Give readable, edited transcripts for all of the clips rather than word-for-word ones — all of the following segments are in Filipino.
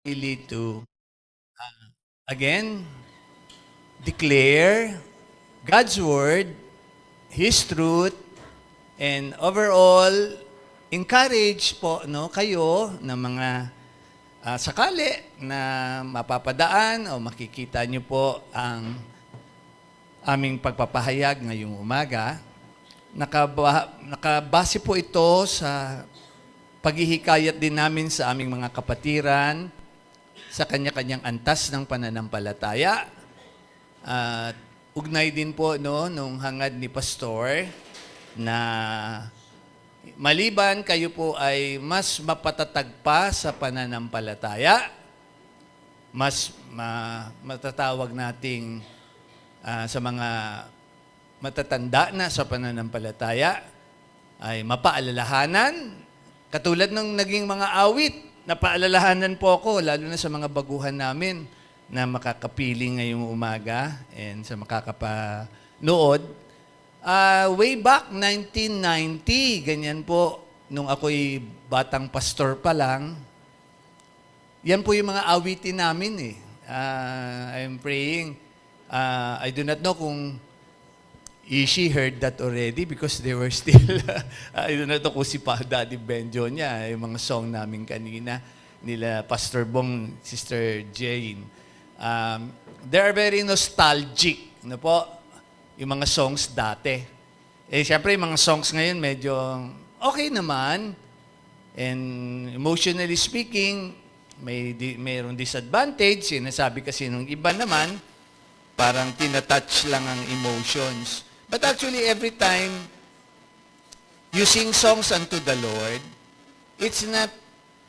really to, again, declare God's Word, His truth, and overall, encourage po kayo na mga sakali na mapapadaan o makikita niyo po ang aming pagpapahayag ngayong umaga. Nakabase po ito sa paghihikayat din namin sa aming mga kapatiran sa kanya-kanyang antas ng pananampalataya. At ugnay din po nung hangad ni Pastor na maliban kayo po ay mas mapatatag pa sa pananampalataya, mas matatawag nating sa mga matatanda na sa pananampalataya ay mapaalalahanan. Katulad ng naging mga awit, napaalalahanan po ako, lalo na sa mga baguhan namin na makakapiling ngayong umaga and sa makakapanood. Way back 1990, ganyan po, nung ako'y batang pastor pa lang, yan po yung mga awitin namin eh. I'm praying. I do not know kung she heard that already because they were still, I don't know kung si Daddy Benjo niya, yung mga song namin kanina, nila Pastor Bong, Sister Jane. They are very nostalgic, po, yung mga songs dati. Siyempre, yung mga songs ngayon medyo okay naman. And emotionally speaking, mayroong disadvantage. Sinasabi kasi nung iba naman, parang tinatouch lang ang emotions. But actually, every time you sing songs unto the Lord, it's not,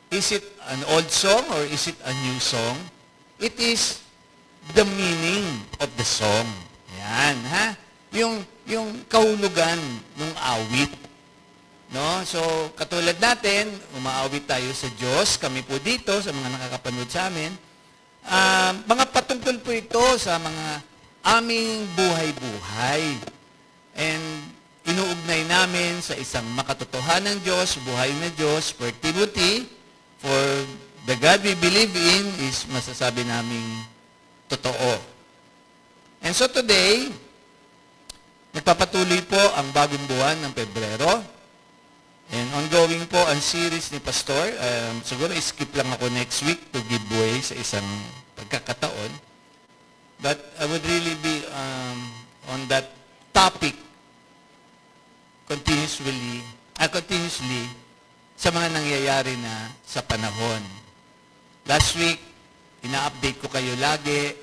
is it an old song or is it a new song? It is the meaning of the song. Yan, ha? Yung kahulugan ng awit. No? So, katulad natin, umaawit tayo sa Diyos. Kami po dito, sa mga nakakapanood sa amin. Mga patungkol po ito sa mga aming buhay-buhay. And inuugnay namin sa isang makatotohanang Diyos, buhay na Diyos, for Timothy, for the God we believe in is masasabi naming totoo. And so today, nagpapatuloy po ang bagong buwan ng Pebrero. And ongoing po ang series ni Pastor. Siguro skip lang ako next week to give way sa isang pagkakataon. But I would really be on that topic continuously sa mga nangyayari na sa panahon. Last week, ina-update ko kayo lagi,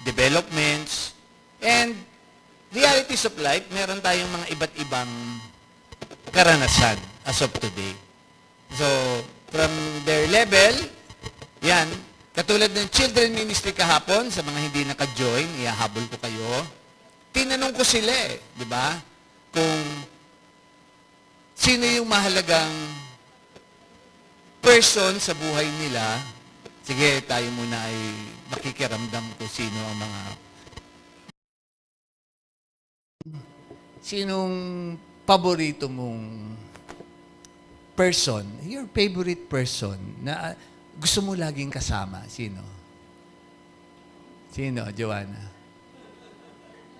developments, and realities of life, meron tayong mga iba't ibang karanasan as of today. So, from their level, yan, katulad ng children ministry kahapon, sa mga hindi naka-join, ihahabol ko kayo. Tinanong ko sila di ba? Kung sino yung mahalagang person sa buhay nila. Sige, tayo muna ay makikiramdam kung sino ang mga... Sinong paborito mong person, your favorite person, na gusto mo laging kasama? Sino? Sino, Joanna?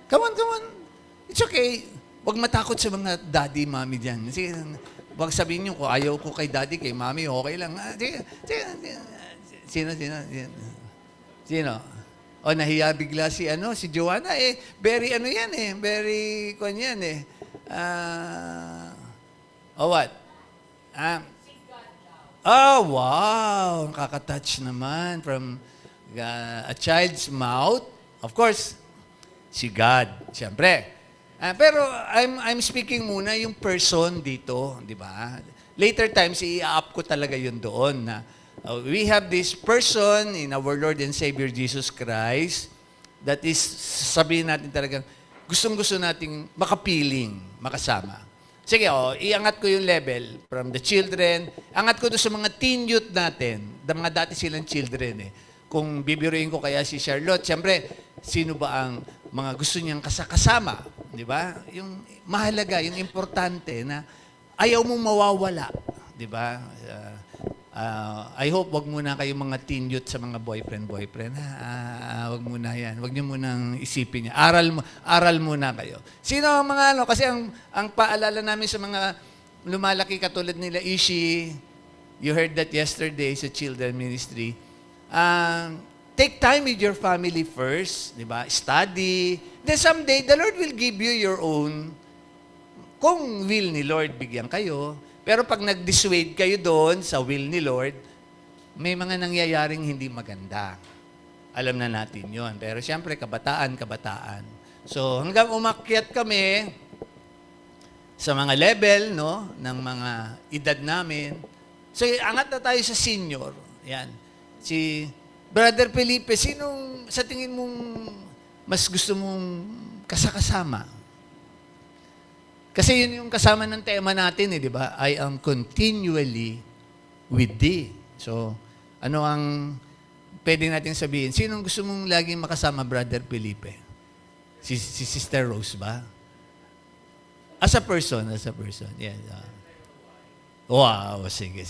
Come on. It's okay. Huwag matakot sa mga daddy, mommy dyan. Sige, huwag sabihin nyo, kung ayaw ko kay daddy, kay mommy, okay lang. Sino? O, nahiya bigla si Joanna, very very, what? Oh, wow! Nakaka-touch naman from a child's mouth. Of course, si God, siyempre. Pero I'm speaking muna yung person dito, di ba? Later times, i-up ko talaga yun doon na we have this person in our Lord and Savior Jesus Christ that is, sabihin natin talagang, gustong-gusto nating makapiling, makasama. Sige, iangat ko yung level from the children. Angat ko doon sa mga teen youth natin. Mga dati silang children Kung bibiruin ko kaya si Charlotte, siyempre, sino ba ang mga gusto niyang kasama? Di ba? Yung mahalaga, yung importante na ayaw mong mawawala. Di ba? I hope wag muna kayong mga teen youth sa mga boyfriend. Wag muna yan. Wag niyo munang isipin niya. Aral muna kayo. Sino ang mga ano? Kasi ang paalala namin sa mga lumalaki katulad nila Ishi, you heard that yesterday sa children ministry. Take time with your family first, di ba? Study. Then someday, the Lord will give you your own. Kung will ni Lord, bigyan kayo. Pero pag nag-dissuade kayo doon sa will ni Lord, may mga nangyayaring hindi maganda. Alam na natin yon. Pero siyempre, kabataan. So hanggang umakyat kami sa mga level, no, ng mga edad namin. So angat na tayo sa senior. Yan. Si Brother Felipe, sinong sa tingin mong mas gusto mong kasama? Kasi yun yung kasama ng tema natin, di ba? I am continually with thee. So, ano ang pwede natin sabihin? Sinong gusto mong laging makasama, Brother Felipe? Si Sister Rose ba? As a person. Yes. Wow, sige.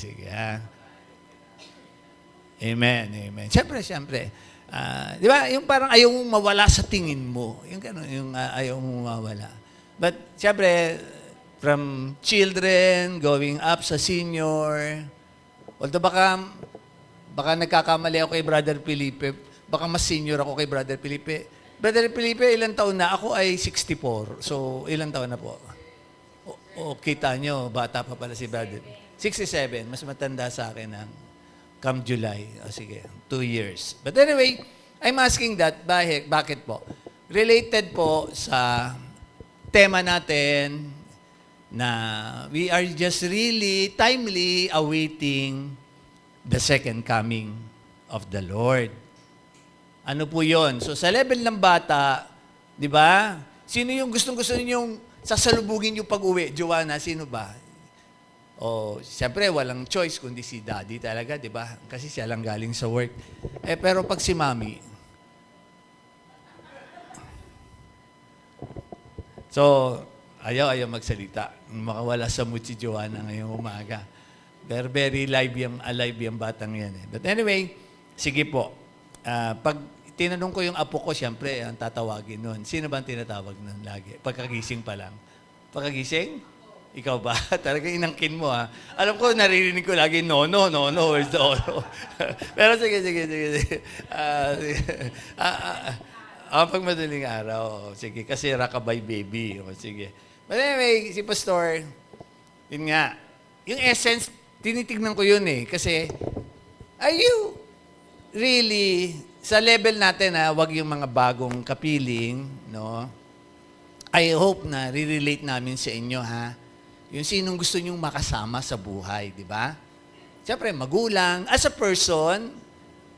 Amen. Siyempre. Di ba? Yung parang ayaw mong mawala sa tingin mo. Yung gano'n, yung ayaw mong mawala. But, siyempre, from children, going up sa senior, although baka nagkakamali ako kay Brother Felipe, baka mas senior ako kay Brother Felipe. Brother Felipe, ilang taon na? Ako ay 64. So, ilang taon na po? Kita nyo, bata pa pala si Brother. 67, mas matanda sa akin ng come July. Sige, 2 years. But anyway, I'm asking that, bakit po? Related po sa tema natin na we are just really timely awaiting the second coming of the Lord. Ano po yon? So sa level ng bata, di ba? Sino yung gustong-gusto ninyong sasalubugin yung pag-uwi? Joanna, sino ba? Siyempre, walang choice kundi si daddy talaga, di ba? Kasi siya lang galing sa work. Pero pag si mami, so, ayaw magsalita. Makawala sa mood si Joanna ngayong umaga. Pero very alive yung batang yan. But anyway, sige po. Pag tinanong ko yung apo ko, siyempre, ang tatawagin nun. Sino ba ang tinatawag nun lagi? Pagkagising pa lang. Pagkagising? Ikaw ba? Talagang inangkin mo, ha? Alam ko, naririnig ko lagi, no. Where's the no? Pero sige. Pag madaling araw, sige, kasi rockabye baby. Sige. But anyway, si Pastor, yun nga, yung essence, tinitignan ko yun eh. Kasi, are you really, sa level natin wag yung mga bagong kapiling, no? I hope na re-relate namin sa inyo, ha? Yung sinong gusto nyong makasama sa buhay, di ba? Siyempre, magulang. As a person,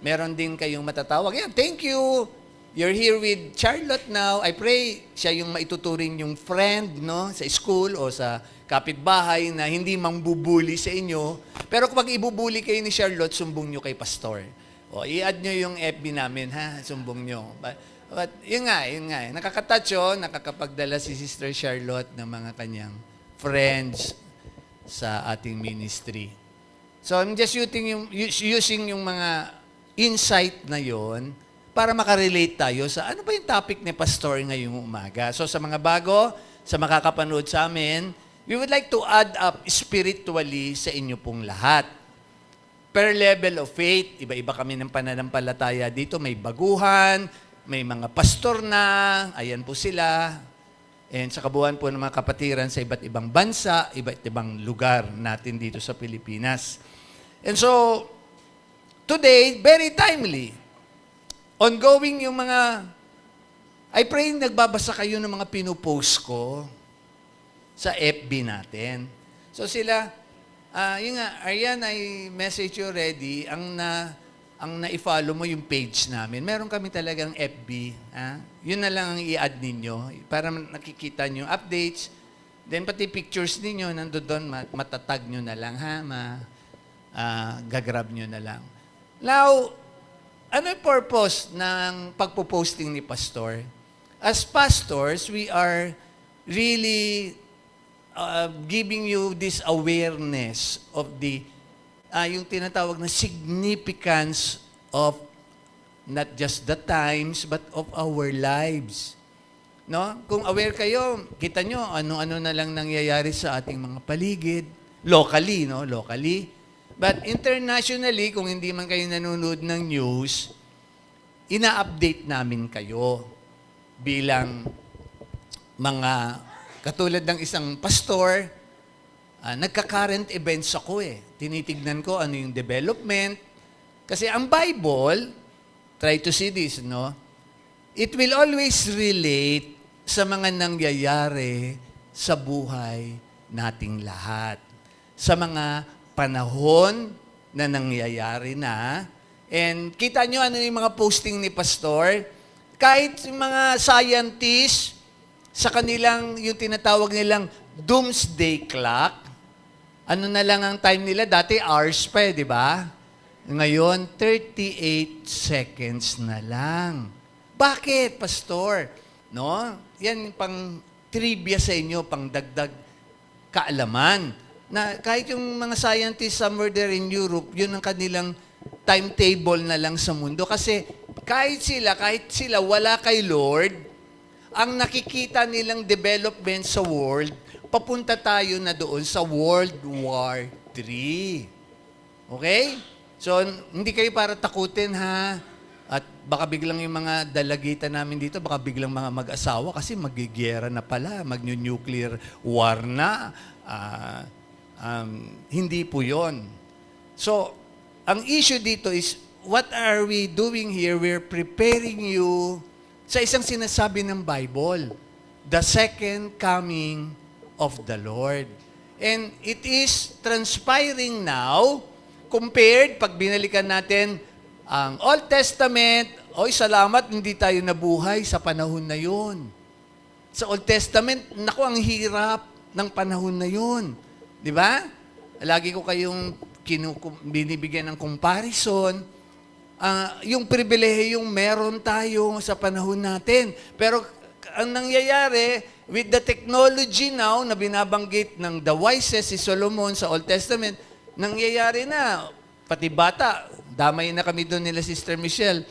meron din kayong matatawag. Yan, thank you. You're here with Charlotte now. I pray siya yung maituturing yung friend, no, sa school o sa kapitbahay na hindi mangbubuli sa inyo. Pero kung ibubuli kayo ni Charlotte, sumbong nyo kay Pastor. I-add nyo yung FB namin, ha? Sumbong nyo. But yun nga. Nakakatouch, nakakapagdala si Sister Charlotte ng mga kanyang friends sa ating ministry. So I'm just using yung mga insight na yon para makarelate tayo sa ano ba yung topic ni Pastor ngayong umaga. So sa mga bago, sa makakapanood sa amin, we would like to add up spiritually sa inyo pong lahat. Per level of faith, iba-iba kami ng pananampalataya dito. May baguhan, may mga pastor na, ayan po sila. And sa kabuuan po ng mga kapatiran sa iba't ibang bansa, iba't ibang lugar natin dito sa Pilipinas. And so, today, very timely. Ongoing yung mga, I pray nagbabasa kayo ng mga pinupost ko sa FB natin. So sila, yun nga, Arian, I message you already, ang na-follow mo yung page namin. Meron kami talagang FB. Yun na lang ang i-add ninyo para nakikita nyo updates. Then pati pictures ninyo, nandun doon, matatag nyo na lang, gagrab nyo na lang. Now, ano yung purpose ng pagpo-posting ni Pastor? As pastors, we are really giving you this awareness of the yung tinatawag na significance of not just the times, but of our lives. No? Kung aware kayo, kita nyo, ano-ano na lang nangyayari sa ating mga paligid. Locally, no? Locally. But internationally, kung hindi man kayo nanonood ng news, ina-update namin kayo bilang mga katulad ng isang pastor. Nagka-current events ako eh. Tinitignan ko ano yung development. Kasi ang Bible, try to see this, no? It will always relate sa mga nangyayari sa buhay nating lahat. Sa mga panahon na nangyayari na. And kita nyo ano yung mga posting ni Pastor? Kahit yung mga scientists, sa kanilang, yung tinatawag nilang doomsday clock, ano na lang ang time nila? Dati hours pa di ba? Ngayon, 38 seconds na lang. Bakit, Pastor? No? Yan pang trivia sa inyo, pang dagdag kaalaman. Na kahit yung mga scientists somewhere there in Europe, yun ang kanilang timetable na lang sa mundo. Kasi kahit sila wala kay Lord, ang nakikita nilang development sa world, papunta tayo na doon sa World War III. Okay? So, hindi kayo para takutin, ha? At baka biglang yung mga dalagitan namin dito, baka biglang mga mag-asawa kasi magigiyera na pala, mag-nuclear war na. Hindi po yon. So, ang issue dito is, what are we doing here? We're preparing you sa isang sinasabi ng Bible, the second coming of the Lord. And it is transpiring now compared, pag binalikan natin ang Old Testament, salamat, hindi tayo nabuhay sa panahon na yun. Sa Old Testament, naku, ang hirap ng panahon na yun. Di ba? Lagi ko kayong binibigyan ng comparison. Yung pribilehiyong meron tayo sa panahon natin. Pero ang nangyayari, with the technology now na binabanggit ng the wisest si Solomon sa Old Testament, nangyayari na. Pati bata, damay na kami doon nila Sister Michelle.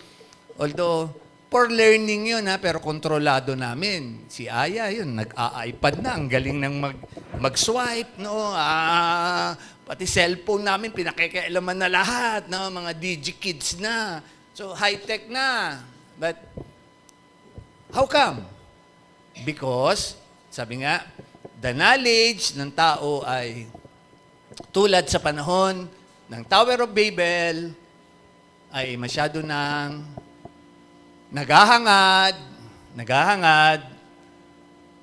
Although, for learning yun, pero kontrolado namin. Si Aya, yun, nag-a-iPad na. Ang galing ng mag-swipe, no? Pati cellphone namin, pinakikialaman na lahat, no? Mga DigiKids na. So, high-tech na. But, how come? Because, sabi nga, the knowledge ng tao ay tulad sa panahon ng Tower of Babel ay masyado nang naghahangad,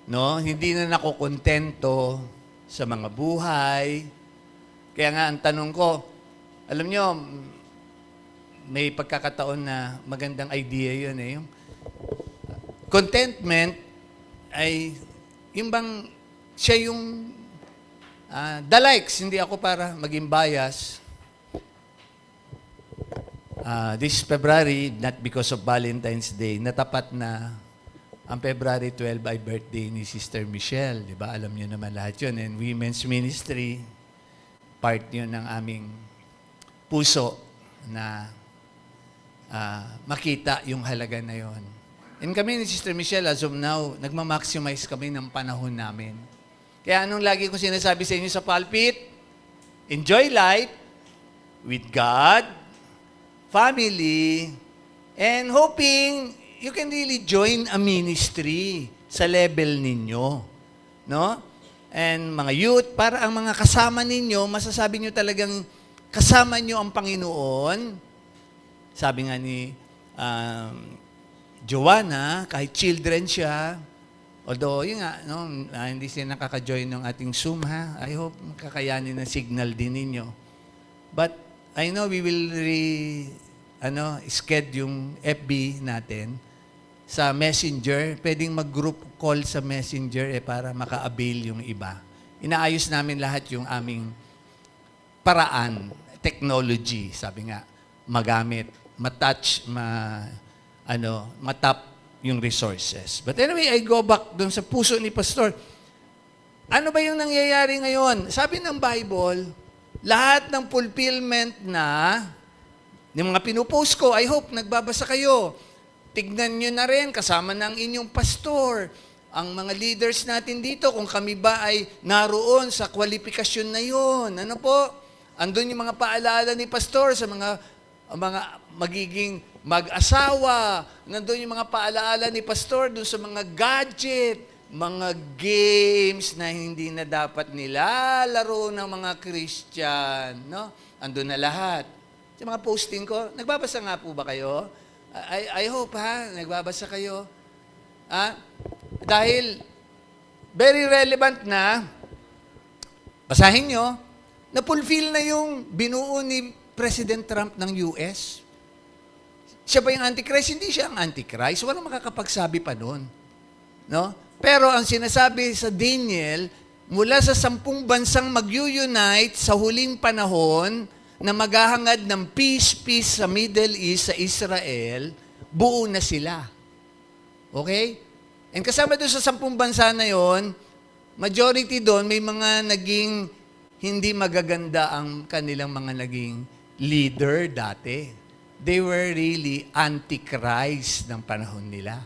no? Hindi na nakokontento sa mga buhay. Kaya nga, ang tanong ko, alam nyo, may pagkakataon na magandang idea yun eh. Yung contentment ay, yung bang, siya yung the likes, hindi ako para maging bias. This February, not because of Valentine's Day, natapat na ang February 12 ay birthday ni Sister Michelle. Di ba? Alam niyo naman lahat yun. And women's ministry, part yun ng aming puso na makita yung halaga na yun. And kami ni Sister Michelle, as of now, nagmamaximize kami ng panahon namin. Kaya anong lagi ko sinasabi sa inyo sa pulpit? Enjoy life with God, family, and hoping you can really join a ministry sa level ninyo. No? And mga youth, para ang mga kasama ninyo, masasabi nyo talagang kasama nyo ang Panginoon. Sabi nga ni Joanna, kahit children siya, although, yun nga, no, hindi siya nakaka-join ng ating Zoom, ha? I hope kakayanin ng signal din ninyo. But, I know we will schedule yung FB natin sa Messenger. Pwedeng mag-group call sa Messenger para maka-avail yung iba. Inaayos namin lahat yung aming paraan, technology, sabi nga, magamit, matouch, matap yung resources. But anyway, I go back dun sa puso ni Pastor. Ano ba yung nangyayari ngayon? Sabi ng Bible, lahat ng fulfillment na yung mga pinupost ko, I hope nagbabasa kayo. Tignan nyo na rin, kasama ng inyong pastor, ang mga leaders natin dito, kung kami ba ay naroon sa kwalifikasyon na yon. Ano po? Andun yung mga paalala ni pastor sa mga magiging mag-asawa. Nandun yung mga paalaala ni pastor dun sa mga gadget, mga games na hindi na dapat nilalaro ng mga Christian. No? Andun na lahat. Sa mga posting ko, nagbabasa nga po ba kayo? I hope ha, nagbabasa kayo. Dahil very relevant na, basahin nyo, na-fulfill na yung binuo ni President Trump ng US. Siya ba yung Antichrist? Hindi siya ang Antichrist. Walang makakapagsabi pa nun. No? Pero ang sinasabi sa Daniel, mula sa 10 bansang mag-unite sa huling panahon na maghahangad ng peace sa Middle East, sa Israel, buo na sila. Okay? And kasama doon sa 10 bansa na yon, majority doon, may mga naging hindi magaganda ang kanilang mga naging leader dati. They were really antichrist ng panahon nila.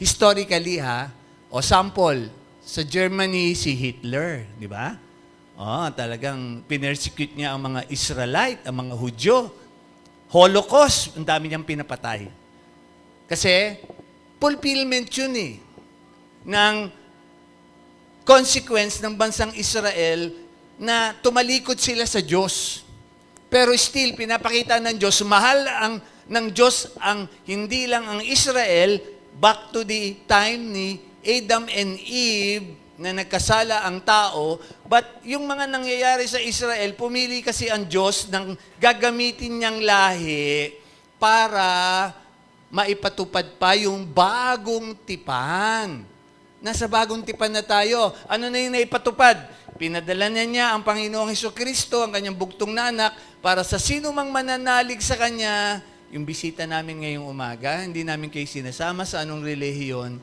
Historically o sample, sa Germany si Hitler, di ba? Talagang pinersecute niya ang mga Israelite, ang mga Hudyo. Holocaust, ang dami niyang pinapatay. Kasi, fulfillment yun ng consequence ng bansang Israel na tumalikod sila sa Diyos. Pero still, pinapakita ng Diyos, mahal ng Diyos ang hindi lang ang Israel, back to the time ni Adam and Eve, na nagkasala ang tao, but yung mga nangyayari sa Israel, pumili kasi ang Diyos ng gagamitin niyang lahi para maipatupad pa yung bagong tipan. Nasa bagong tipan na tayo. Ano na yung naipatupad? Pinadala niya ang Panginoong Hesukristo, ang kanyang bugtong na anak, para sa sino mang mananalig sa Kanya. Yung bisita namin ngayong umaga, hindi namin kayo sinasama sa anong relihiyon.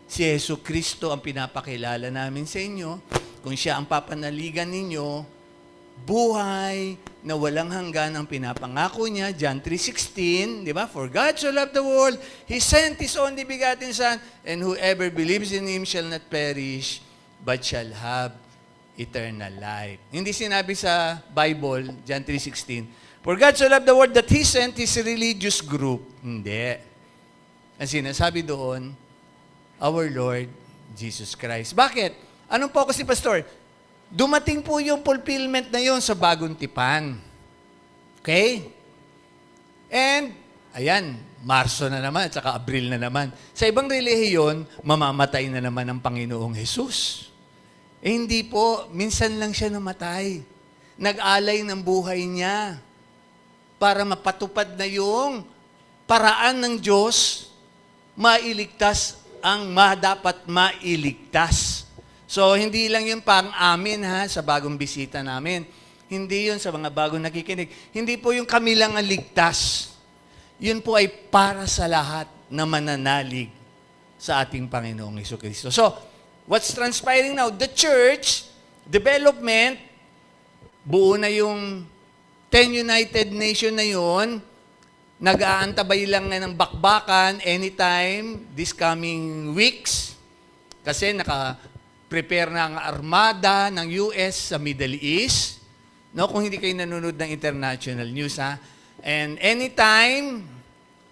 Si Hesukristo ang pinapakilala namin sa inyo. Kung siya ang papanaligan ninyo, buhay na walang hanggan ang pinapangako niya. John 3:16, di ba? For God so loved the world, He sent His only begotten Son, and whoever believes in Him shall not perish, but shall have eternal life. Hindi sinabi sa Bible, John 3:16, for God so loved the world that He sent His religious group. Hindi. Ang sinasabi doon, our Lord Jesus Christ. Bakit? Anong focus ni Pastor? Dumating po yung fulfillment na yon sa bagong tipan. Okay? And, ayan, Marso na naman, at saka Abril na naman. Sa ibang relihiyon, mamamatay na naman ang Panginoong Jesus. Hindi po, minsan lang siya namatay. Nag-alay ng buhay niya para mapatupad na yung paraan ng Diyos, mailigtas ang dapat mailigtas. So, hindi lang yun pang amin sa bagong bisita namin. Hindi yun sa mga bagong nakikinig. Hindi po yung kami lang ang ligtas. Yun po ay para sa lahat na mananalig sa ating Panginoong Hesukristo. So, what's transpiring now? The church, development, buo na yung 10 United Nation na yun, nag-aantabay lang na ng bakbakan anytime this coming weeks kasi naka-prepare na ang armada ng US sa Middle East. No, kung hindi kayo nanonood ng international news And anytime,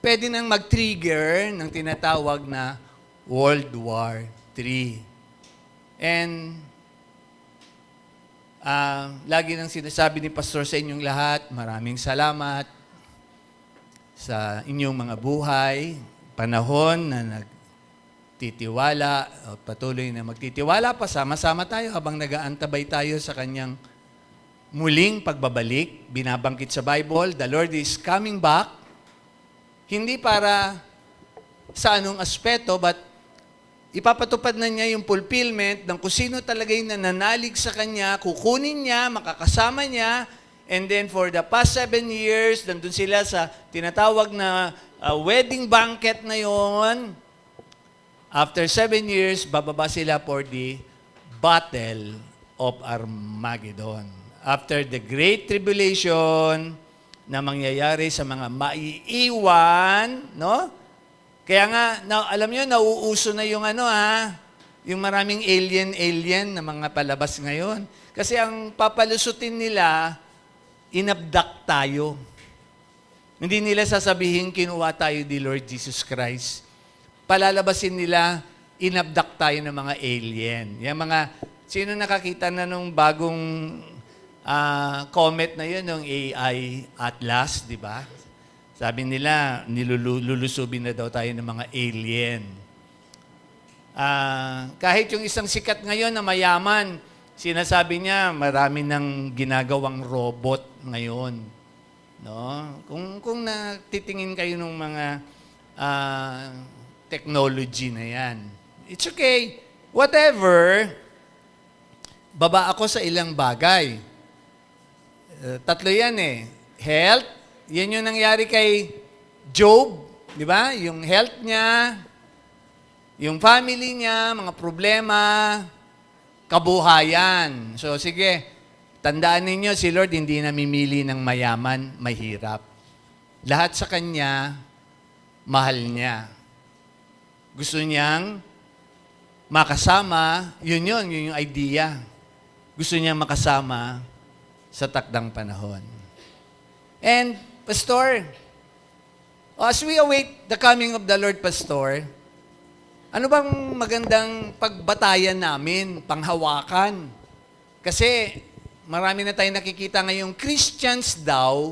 pwede nang mag-trigger ng tinatawag na World War III. And lagi nang sinasabi ni Pastor sa inyong lahat, maraming salamat sa inyong mga buhay, panahon na nagtitiwala, patuloy na magtitiwala pa, sama-sama tayo habang nag-aantabay tayo sa kanyang muling pagbabalik. Binabangkit sa Bible, the Lord is coming back, hindi para sa anong aspeto, but ipapatupad na niya yung fulfillment ng kung sino talaga yung nananalig sa Kanya, kukunin niya, makakasama niya. And then for the past 7 years, nandun sila sa tinatawag na wedding banquet na yon. After 7 years, bababa sila for the Battle of Armageddon. after the great tribulation na mangyayari sa mga maiiwan, no? Kaya nga, alam niyo, nauuso na yung yung maraming alien na mga palabas ngayon. Kasi ang papalusutin nila, inabduct tayo. Hindi nila sasabihin, kinuha tayo ni Lord Jesus Christ. Palalabasin nila, inabduct tayo ng mga alien. Yung mga, sino nakakita na nung bagong comet na yun, yung AI Atlas, di ba? Sabi nila, nilulusubin na daw tayo ng mga alien. Kahit yung isang sikat ngayon na mayaman, sinasabi niya, marami nang ginagawang robot ngayon. No? Kung natitingin kayo ng mga technology na yan, it's okay. Whatever, baba ako sa ilang bagay. Tatlo yan eh. Health, yan yung nangyari kay Job, di ba? Yung health niya, yung family niya, mga problema, kabuhayan. So sige, tandaan ninyo, si Lord hindi namimili ng mayaman, mahirap. Lahat sa Kanya, mahal niya. Gusto niyang makasama, yun yung idea. Gusto niyang makasama sa takdang panahon. And, Pastor, as we await the coming of the Lord, Pastor, ano bang magandang pagbatayan namin, panghawakan? Kasi marami na tayong nakikita ngayong Christians daw,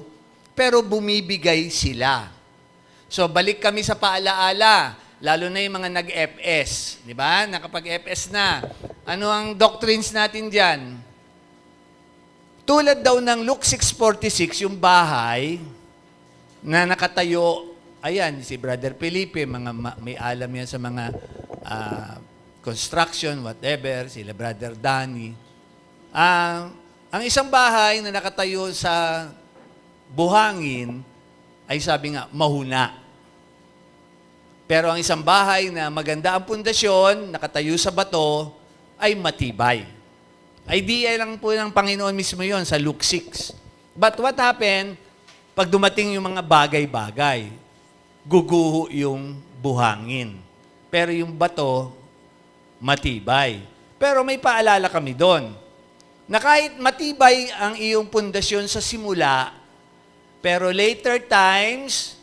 pero bumibigay sila. So balik kami sa paalaala, lalo na yung mga nag-FS, di ba? Nakapag-FS na. Ano ang doctrines natin dyan? Tulad daw ng Luke 6:46, yung bahay na nakatayo, ayan, si Brother Felipe, may alam yan sa mga construction, whatever, sila Brother Danny. Ang isang bahay na nakatayo sa buhangin, ay sabi nga, mahuna. Pero ang isang bahay na maganda ang pundasyon, nakatayo sa bato, ay matibay. Idea lang po ng Panginoon mismo yon sa Luke 6. But what happened, pag dumating yung mga bagay-bagay, guguho yung buhangin. Pero yung bato, matibay. Pero may paalala kami doon, na kahit matibay ang iyong pundasyon sa simula, pero later times,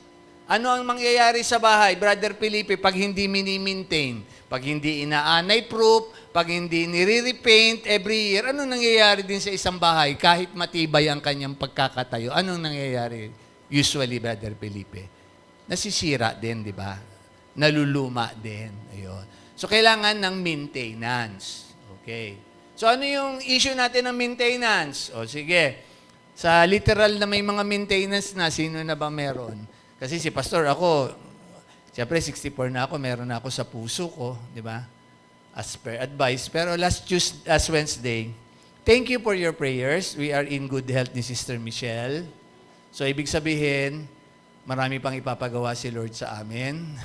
ano ang mangyayari sa bahay, Brother Felipe, pag hindi mini-maintain, pag hindi ina-anay-proof, pag hindi nire-repaint every year, anong nangyayari din sa isang bahay kahit matibay ang kanyang pagkakatayo? Anong nangyayari usually, Brother Felipe? Nasisira din, di ba? Naluluma din. Ayun. So, kailangan ng maintenance. Okay. So, ano yung issue natin ng maintenance? O, sige. Sa literal na may mga maintenance na, sino na ba meron? Kasi si Pastor, ako, siyempre 64 na ako, meron na ako sa puso ko, di ba? As per advice. Pero last Wednesday, thank you for your prayers. We are in good health ni Sister Michelle. So, ibig sabihin, marami pang ipapagawa si Lord sa amin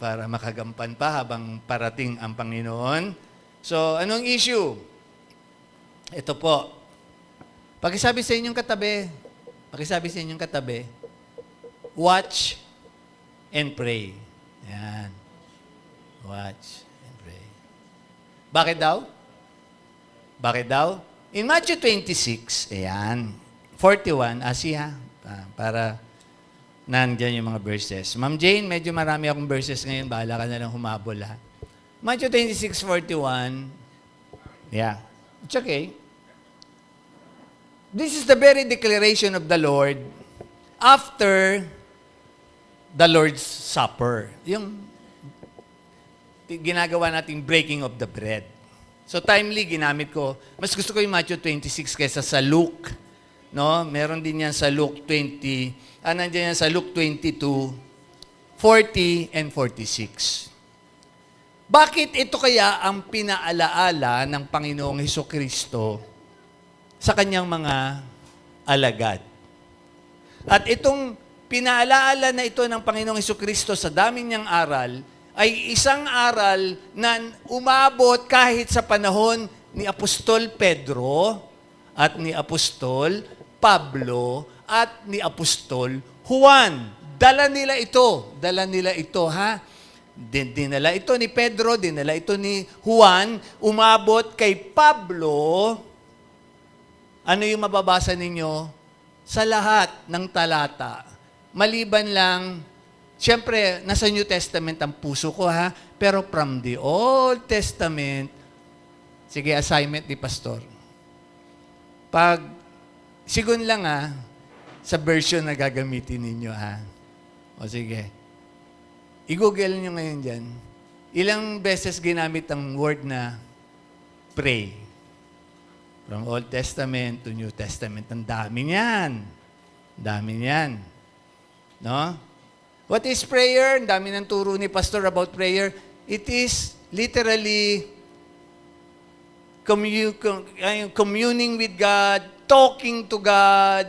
para makagampan pa habang parating ang Panginoon. So, anong issue? Ito po. Pakisabi sa inyong katabi, watch and pray. Yan. Watch and pray. Bakit daw? In Matthew 26, ayan, 41, Asiya, para nandiyan yung mga verses. Ma'am Jane, medyo marami akong verses ngayon, bahala ka na lang humabol ha. Matthew 26:41, yeah, it's okay. This is the very declaration of the Lord after the Lord's Supper. Yung ginagawa nating breaking of the bread. So timely, ginamit ko. Mas gusto ko yung Matthew 26 kaysa sa Luke. No? Meron din yan sa Luke 20. Nandiyan yan sa Luke 22, 40 and 46. Bakit ito kaya ang pinaalaala ng Panginoong Hesukristo sa kanyang mga alagad? At itong pinaalaala na ito ng Panginoong Hesukristo sa dami niyang aral, ay isang aral na umabot kahit sa panahon ni Apostol Pedro at ni Apostol Pablo at ni Apostol Juan. Dala nila ito, ha? Dinala ito ni Pedro, dinala ito ni Juan, umabot kay Pablo. Ano yung mababasa ninyo? Sa lahat ng talata. Maliban lang, siyempre, nasa New Testament ang puso ko, ha? Pero from the Old Testament, sige, assignment ni Pastor. Pag, sigun lang, sa version na gagamitin ninyo, ha? O sige. I-google nyo ngayon dyan. Ilang beses ginamit ang word na pray. From Old Testament to New Testament. Ang dami niyan. Dami niyan. No? What is prayer? Ang dami ng turo ni Pastor about prayer. It is literally communing with God, talking to God,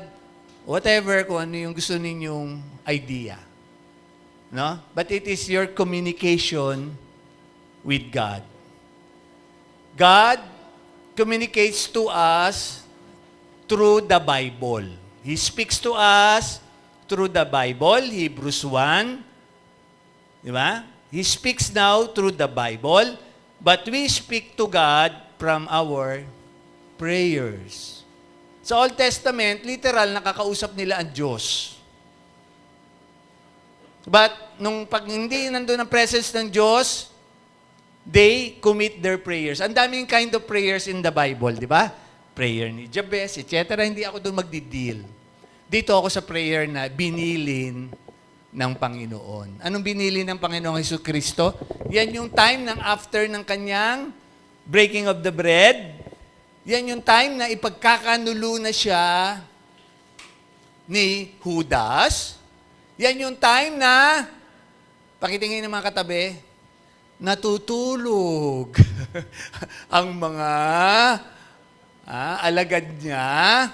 whatever, kung ano yung gusto ninyong idea. No? But it is your communication with God. God communicates to us through the Bible. He speaks to us through the Bible, Hebrews 1. Di ba? He speaks now through the Bible, but we speak to God from our prayers. Sa Old Testament, literal, nakakausap nila ang Diyos. But, pag hindi nandun ang presence ng Diyos, they commit their prayers. Ang daming kind of prayers in the Bible, di ba? Prayer ni Jabez, etc. Hindi ako doon magdi-deal. Dito ako sa prayer na binilin ng Panginoon. Anong binilin ng Panginoong Jesucristo? Yan yung time ng after ng kanyang breaking of the bread. Yan yung time na ipagkakanulo na siya ni Judas. Yan yung time na, pakitingin ng mga katabi, natutulog ang mga alagad niya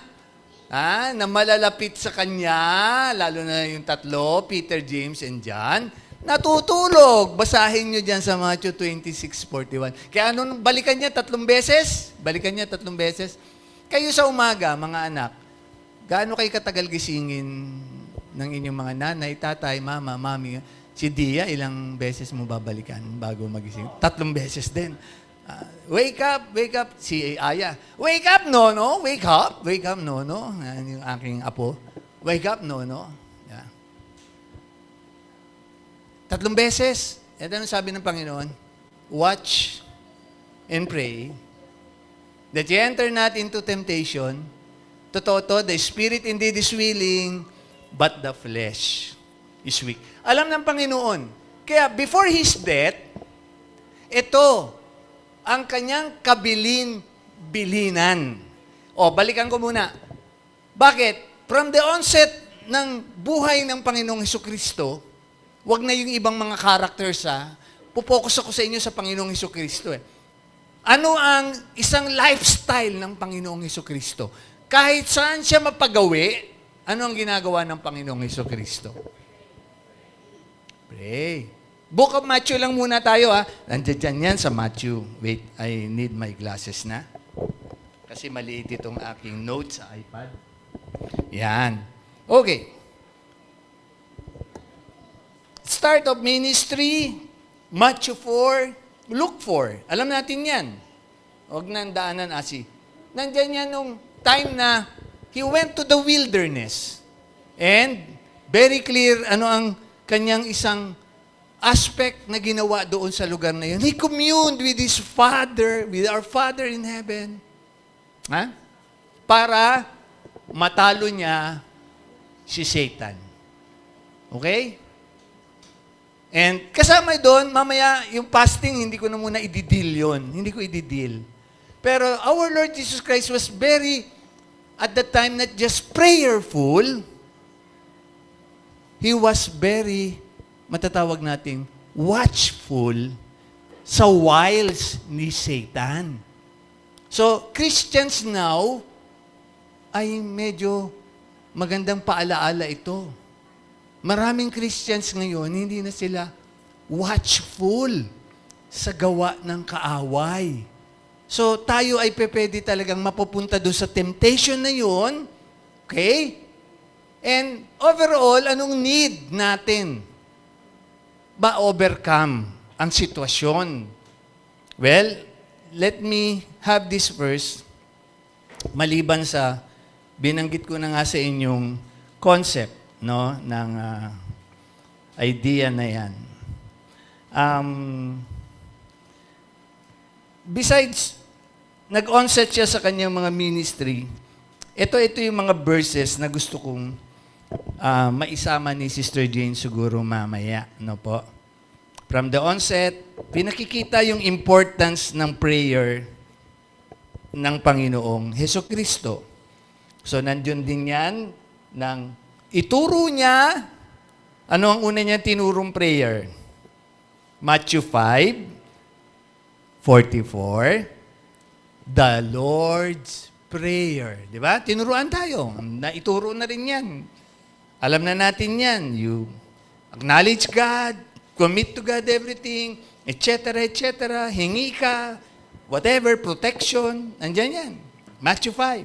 na malalapit sa kanya, lalo na yung tatlo, Peter, James, and John, natutulog. Basahin nyo dyan sa Matthew 26:41. Kaya balikan niya 3 beses? Balikan niya 3 beses. Kayo sa umaga, mga anak, gaano kayo katagal gisingin ng inyong mga nanay, tatay, mama, mami? Si Dia, ilang beses mo babalikan bago magising? 3 beses din. Wake up. Si Aya, wake up, Nono. Wake up, Nono. Yung aking apo. Wake up, Nono. Yeah. 3 beses. Ito ang sabi ng Panginoon, watch and pray that you enter not into temptation. Totoo to, the spirit indeed is willing, but the flesh is weak. Alam ng Panginoon. Kaya before His death, ito ang kanyang kabilin-bilinan. O, balikan ko muna. Bakit? From the onset ng buhay ng Panginoong Jesucristo, wag na yung ibang mga characters, pupokus ako sa inyo sa Panginoong Jesucristo. Ano ang isang lifestyle ng Panginoong Jesucristo? Kahit saan siya mapagawi, ano ang ginagawa ng Panginoong Jesucristo? Pray. Book of Matthew lang muna tayo, Nandiyan yan sa Matthew. Wait, I need my glasses na. Kasi maliit itong aking notes sa iPad. Yan. Okay. Start of ministry, Matthew 4, Luke 4. Alam natin yan. Huwag nang daanan, Nandiyan yan nung time na He went to the wilderness. And very clear ano ang kanyang isang aspect na ginawa doon sa lugar na yun. He communed with His Father, with our Father in heaven. Para matalo niya si Satan. Okay? And kasama doon, mamaya yung fasting, hindi ko na muna i-deal yun. Hindi ko i-deal. Pero our Lord Jesus Christ was very, at that time, not just prayerful, He was very, matatawag nating, watchful sa wiles ni Satan. So, Christians now, ay medyo magandang paalaala ito. Maraming Christians ngayon, hindi na sila watchful sa gawa ng kaaway. So, tayo ay pwede talagang mapupunta doon sa temptation na yun. Okay? And overall, anong need natin ma-overcome ang sitwasyon? Well, let me have this verse maliban sa binanggit ko na nga sa inyong concept, no, ng idea na yan. Besides, nag-onset siya sa kanyang mga ministry. Ito yung mga verses na gusto kong maisama ni Sister Jane siguro mamaya, no po. From the onset, pinakikita yung importance ng prayer ng Panginoong Hesukristo. So, nandiyon din yan ng ituro niya. Ano ang una niya tinurong prayer? Matthew 5:44, the Lord's Prayer. Di ba? Tinuruan tayo. Naituro na rin yan. Alam na natin yan. You acknowledge God, commit to God everything, etc., etc., hingi ka, whatever, protection, andyan yan. Matthew 5.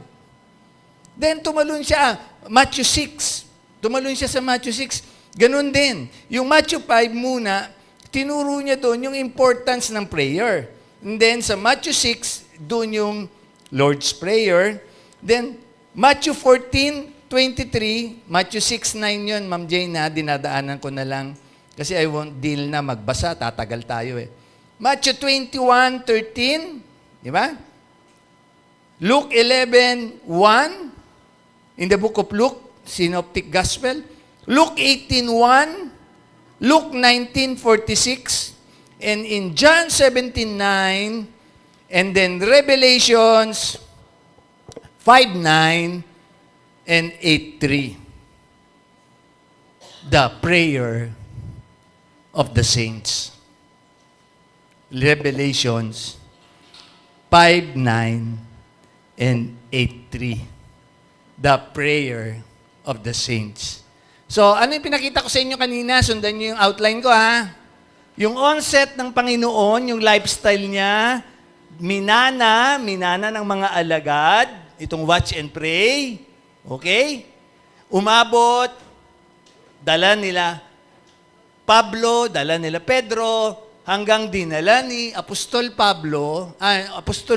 Then, tumalon siya, Matthew 6. Tumalon siya sa Matthew 6. Ganun din. Yung Matthew 5 muna, tinuro niya doon yung importance ng prayer. And then, sa Matthew 6, doon yung Lord's Prayer. Then, Matthew 14:23, Matthew 6:9 yun, Ma'am Jane, na dinadaanan ko na lang. Kasi I won't deal na magbasa, tatagal tayo eh. Matthew 21:13, di ba? Luke 11:1, in the book of Luke, Synoptic Gospel. Luke 18:1, Luke 19:46, and in John 17:9, and then Revelations 5:9 and 8:3. The prayer of the saints. Revelations 5:9 and 8:3. The prayer of the saints. So, ano yung pinakita ko sa inyo kanina? Sundan niyo yung outline ko, ha? Yung onset ng Panginoon, yung lifestyle niya, minana ng mga alagad, itong watch and pray, okay? Umabot, dala nila Pablo, dala nila Pedro, hanggang dinala ni Apostol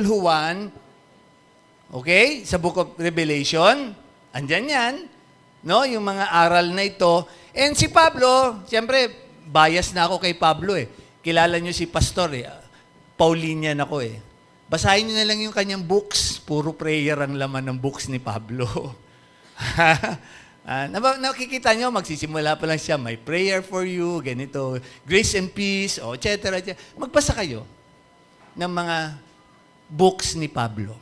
Juan, okay, sa Book of Revelation, andyan yan, no, yung mga aral na ito. And si Pablo, siyempre, bias na ako kay Pablo eh. Kilala nyo si Pastor eh. Paulinian ako eh. Basahin nyo na lang yung kanyang books. Puro prayer ang laman ng books ni Pablo. Nakikita nyo, magsisimula pa lang siya, may prayer for you, ganito, grace and peace, etc. Magbasa kayo ng mga books ni Pablo.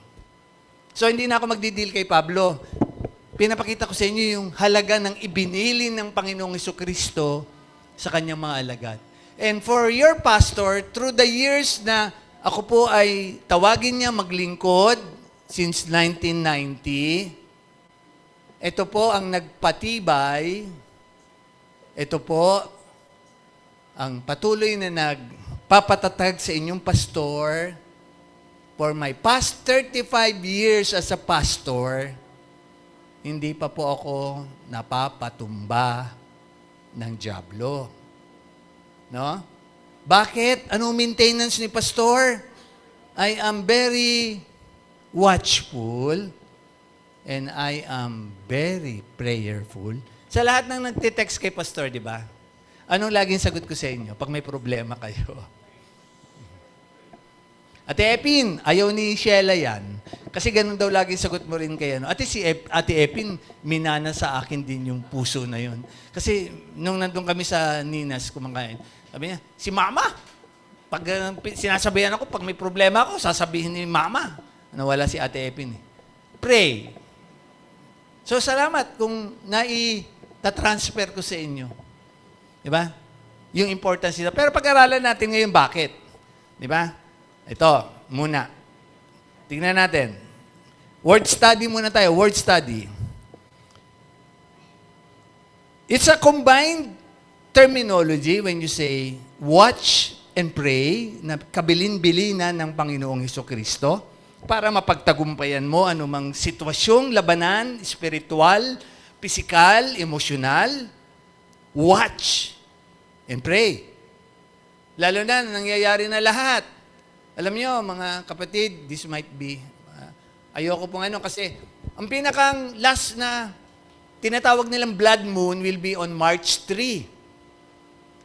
So, hindi na ako magdidil kay Pablo. Pinapakita ko sa inyo yung halaga ng ibinili ng Panginoong Hesukristo sa kanyang mga alagad. And for your pastor, through the years na ako po ay tawagin niya maglingkod since 1990, ito po ang nagpatibay, ito po ang patuloy na nagpapatatag sa inyong pastor. For my past 35 years as a pastor, hindi pa po ako napapatumba ng dyablo. No? Bakit? Anong maintenance ni pastor? I am very watchful and I am very prayerful. Sa lahat ng nagtitext kay pastor, di ba? Anong laging sagot ko sa inyo pag may problema kayo? Ate Epin, ayaw ni Sheila yan. Kasi ganun daw laging sagot mo rin kay ano. Ate Epin, minana sa akin din yung puso na yun. Kasi nung nandun kami sa Ninas kumakain, sabi niya, si Mama, pag sinasabihan ako, pag may problema ako, sasabihin ni Mama. Nawala si Ate Epin. Pray. So, salamat kung nai-transfer ko sa inyo. Di ba? Yung importance nila. Pero pag-aralan natin ngayon, bakit? Di ba? Ito, muna. Tingnan natin. Word study muna tayo. Word study. It's a combined terminology when you say watch and pray na kabilin-bilinan ng Panginoong Hesukristo para mapagtagumpayan mo anumang sitwasyong labanan, spiritual, pisikal, emosyonal. Watch and pray. Lalo na nangyayari na lahat. Alam nyo, mga kapatid, this might be, ayoko pong kasi, ang pinakang last na tinatawag nilang blood moon will be on March 3.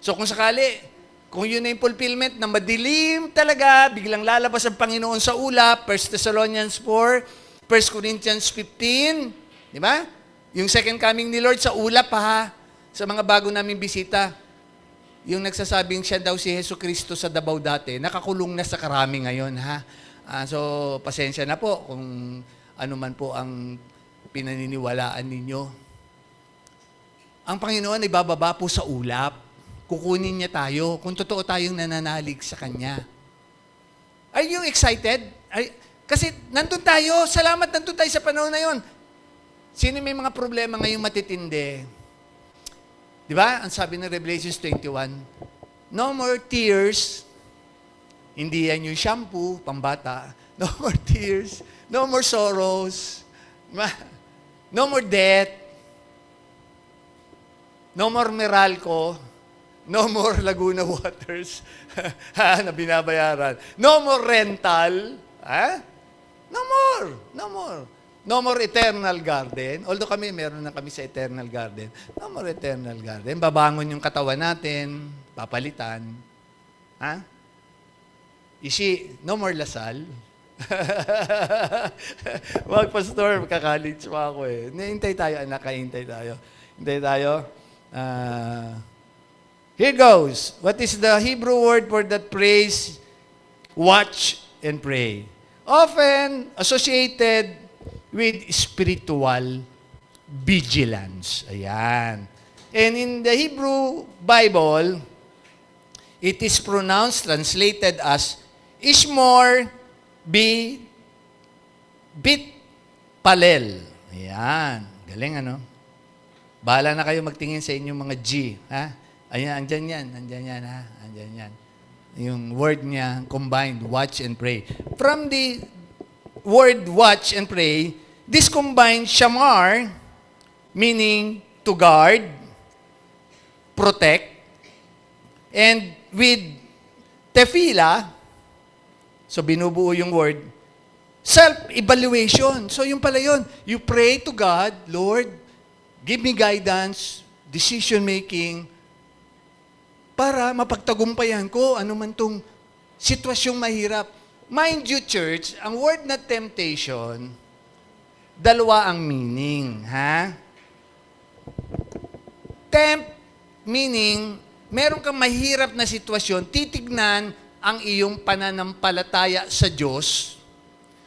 So kung sakali, kung yun na yung fulfillment na madilim talaga, biglang lalabas ang Panginoon sa ulap, 1 Thessalonians 4, 1 Corinthians 15, di ba? Yung second coming ni Lord sa ulap sa mga bago naming bisita. Yung nagsasabing siya daw si Jesucristo sa Davao dati, nakakulong na sa karami ngayon, so, pasensya na po kung ano man po ang pinaniniwalaan ninyo. Ang Panginoon ay bababa po sa ulap. Kukunin niya tayo kung totoo tayong nananalig sa Kanya. Are you excited? Kasi nandun tayo. Salamat, nandun tayo sa panahon na yon. Sino may mga problema ngayong matitindi? Di ba? Ang sabi ng Revelation 21, no more tears. Hindi yan yung shampoo, pambata. No more tears. No more sorrows. No more death. No more Meralco. No more Laguna Waters na binabayaran. No more rental. No more. No more. No more Eternal Garden. Although meron na kami sa Eternal Garden. No more Eternal Garden. Babangon yung katawan natin. Papalitan. Ishi, no more Lasal. Wag, Pastor, kaka-college pa ako Hintay tayo, anak, hintay tayo. Hintay tayo. Here goes. What is the Hebrew word for that phrase? Watch and pray. Often associated with spiritual vigilance. Ayan. And in the Hebrew Bible, it is pronounced, translated as Ishmor bit palel. Ayan. Galing, Bahala na kayo magtingin sa inyong mga G. Ayan, andyan yan. Andyan yan. Yung word niya, combined, watch and pray. From the word watch and pray, this combined shamar, meaning to guard, protect, and with tefila, so binubuo yung word, self-evaluation. So yung pala yun. You pray to God, Lord, give me guidance, decision-making, para mapagtagumpayan ko ano man tong sitwasyong mahirap. Mind you, church, ang word na temptation, dalawa ang meaning, Tempt, meaning, meron kang mahirap na sitwasyon, titignan ang iyong pananampalataya sa Diyos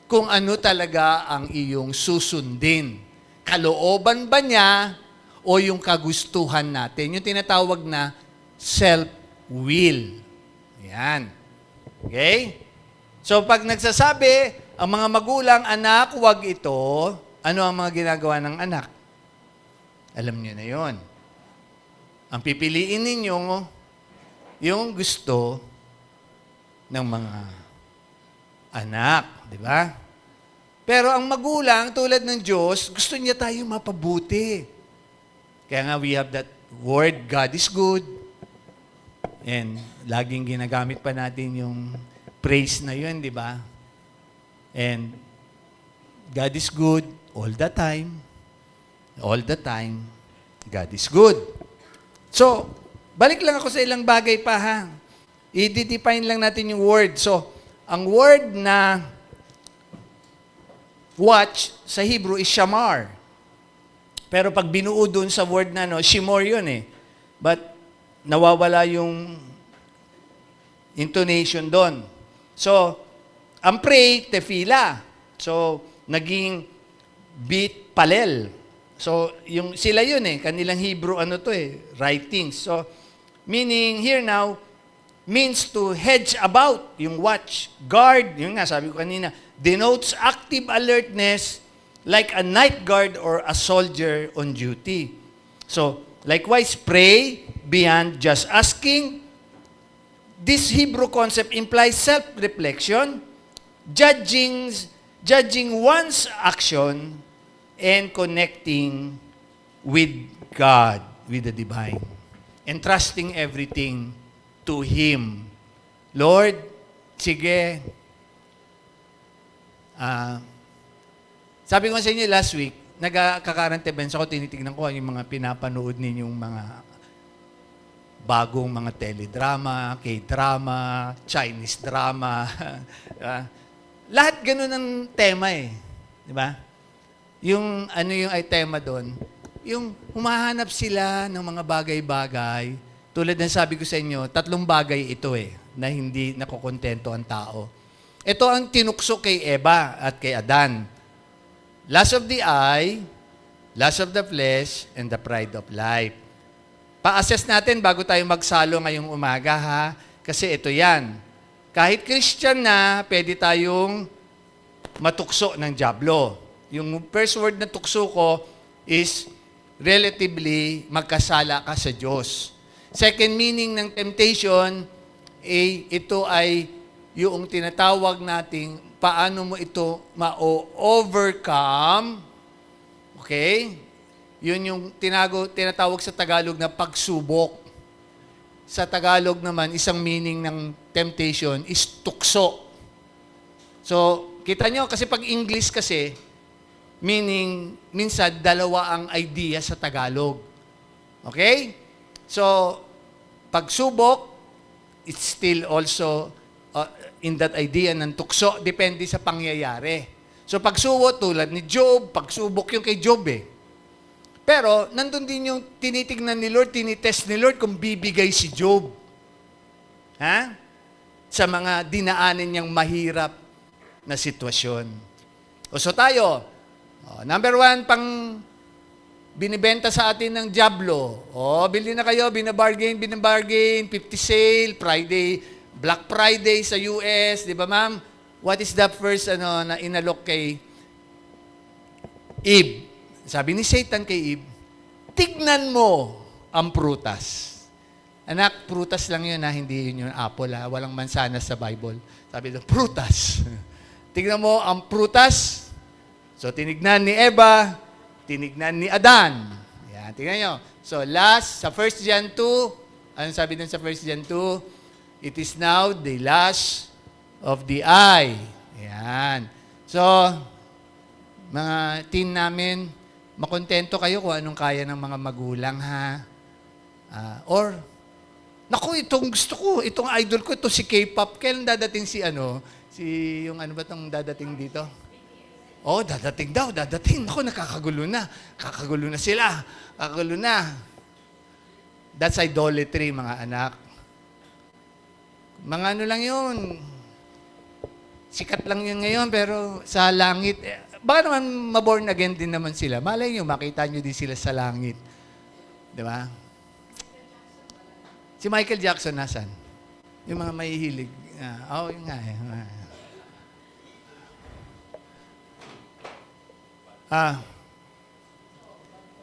kung ano talaga ang iyong susundin. Kalooban ba niya o yung kagustuhan natin? Yung tinatawag na self-will. Yan. Okay? So, pag nagsasabi, ang mga magulang, anak, huwag ito, ano ang mga ginagawa ng anak? Alam niyo na yon. Ang pipiliin ninyo, yung gusto ng mga anak. Di ba? Pero ang magulang, tulad ng Diyos, gusto niya tayo mapabuti. Kaya nga, we have that word, God is good. And laging ginagamit pa natin yung praise na yun, di ba? And God is good all the time. All the time, God is good. So, balik lang ako sa ilang bagay pa, I-define lang natin yung word. So, ang word na watch sa Hebrew is shamar. Pero pag binuo dun sa word na shimor yun But nawawala yung intonation doon. So, ang pray, tefila. So, naging bit palel. So, sila yun kanilang Hebrew writings. So, meaning here now, means to hedge about, yung watch, guard, yung nga sabi ko kanina, denotes active alertness like a night guard or a soldier on duty. So, likewise, pray beyond just asking, this Hebrew concept implies self-reflection, judging one's action, and connecting with God, with the divine, entrusting everything to Him. Lord, sige, sabi ko sa inyo last week, nagka-current events ako, tinitignan ko yung mga pinapanood ninyong mga bagong mga teledrama, K-drama, Chinese drama. Lahat ganun ang tema eh. Di ba? Yung yung ay tema doon, yung humahanap sila ng mga bagay-bagay. Tulad ng sabi ko sa inyo, 3 bagay ito eh, na hindi nakokontento ang tao. Ito ang tinukso kay Eva at kay Adan. Lust of the eye, lust of the flesh, and the pride of life. Pa-assess natin bago tayo magsalo ngayong umaga ha, kasi ito yan. Kahit Christian na, pwede tayong matukso ng dyablo. Yung first word na tukso ko is relatively magkasala ka sa Diyos. Second meaning ng temptation, ito ay yung tinatawag nating paano mo ito ma-overcome. Okay? Yun yung tinatawag sa Tagalog na pagsubok. Sa Tagalog naman, isang meaning ng temptation is tukso. So, kita nyo, kasi pag English kasi, meaning, minsan, dalawa ang idea sa Tagalog. Okay? So, pagsubok, it's still also in that idea ng tukso, depende sa pangyayari. So, pagsubok, tulad ni Job, pagsubok yung kay Job eh. Pero, nandun din yung tinitignan ni Lord, tinitest ni Lord kung bibigay si Job. Ha? Sa mga dinaanan niyang mahirap na sitwasyon. So tayo, number 1, pang binibenta sa atin ng dyablo. Bili na kayo, binabargain, 50 sale, Black Friday sa US, di ba ma'am? What is the first na inalok kay Eve? Sabi ni Satan kay Eve, tignan mo ang prutas. Anak, prutas lang yun hindi yun yung apple Walang mansanas sa Bible. Sabi doon, prutas. Tignan mo ang prutas. So, tinignan ni Eva, tinignan ni Adan. Yan, tignan nyo. So, last, sa 1 John 2, anong sabi dun sa 1 John 2? It is now the lust of the eye. Yan. So, mga teen namin, makontento kayo kung anong kaya ng mga magulang, ha? Naku, itong gusto ko, itong idol ko, ito si K-pop. Kailan dadating yung ano ba itong dadating dito? Dadating daw, dadating. Naku, nakakagulo na. Kakagulo na sila. Kakagulo na. That's idolatry, mga anak. Mga ano lang yun. Sikat lang yun ngayon, pero sa langit, baka naman maborn again din naman sila. Malay nyo, makita nyo din sila sa langit. Di ba? Si Michael Jackson, nasan? Yung mga mahihilig. Yun nga eh.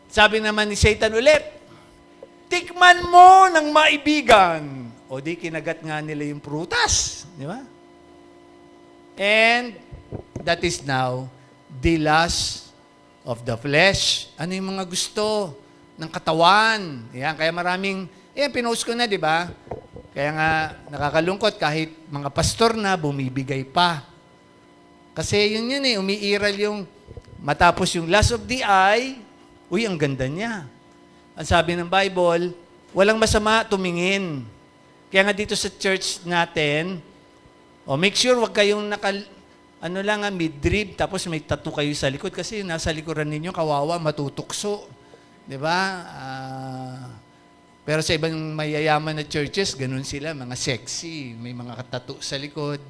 Sabi naman ni Satan ulit, tikman mo ng maibigan. O di, kinagat nga nila yung prutas. Di ba? And that is now the lust of the flesh. Ano yung mga gusto ng katawan? Yan, kaya maraming, pinost ko na, di ba? Kaya nga, nakakalungkot kahit mga pastor na bumibigay pa. Kasi yun umiiral yung, matapos yung lust of the eye, ang ganda niya. Ang sabi ng Bible, walang masama tumingin. Kaya nga dito sa church natin, make sure wag kayong midrib, tapos may tattoo kayo sa likod kasi nasa likuran ninyo, kawawa, matutukso. Di ba? Pero sa ibang mayayaman na churches, ganun sila, mga sexy, may mga tattoo sa likod.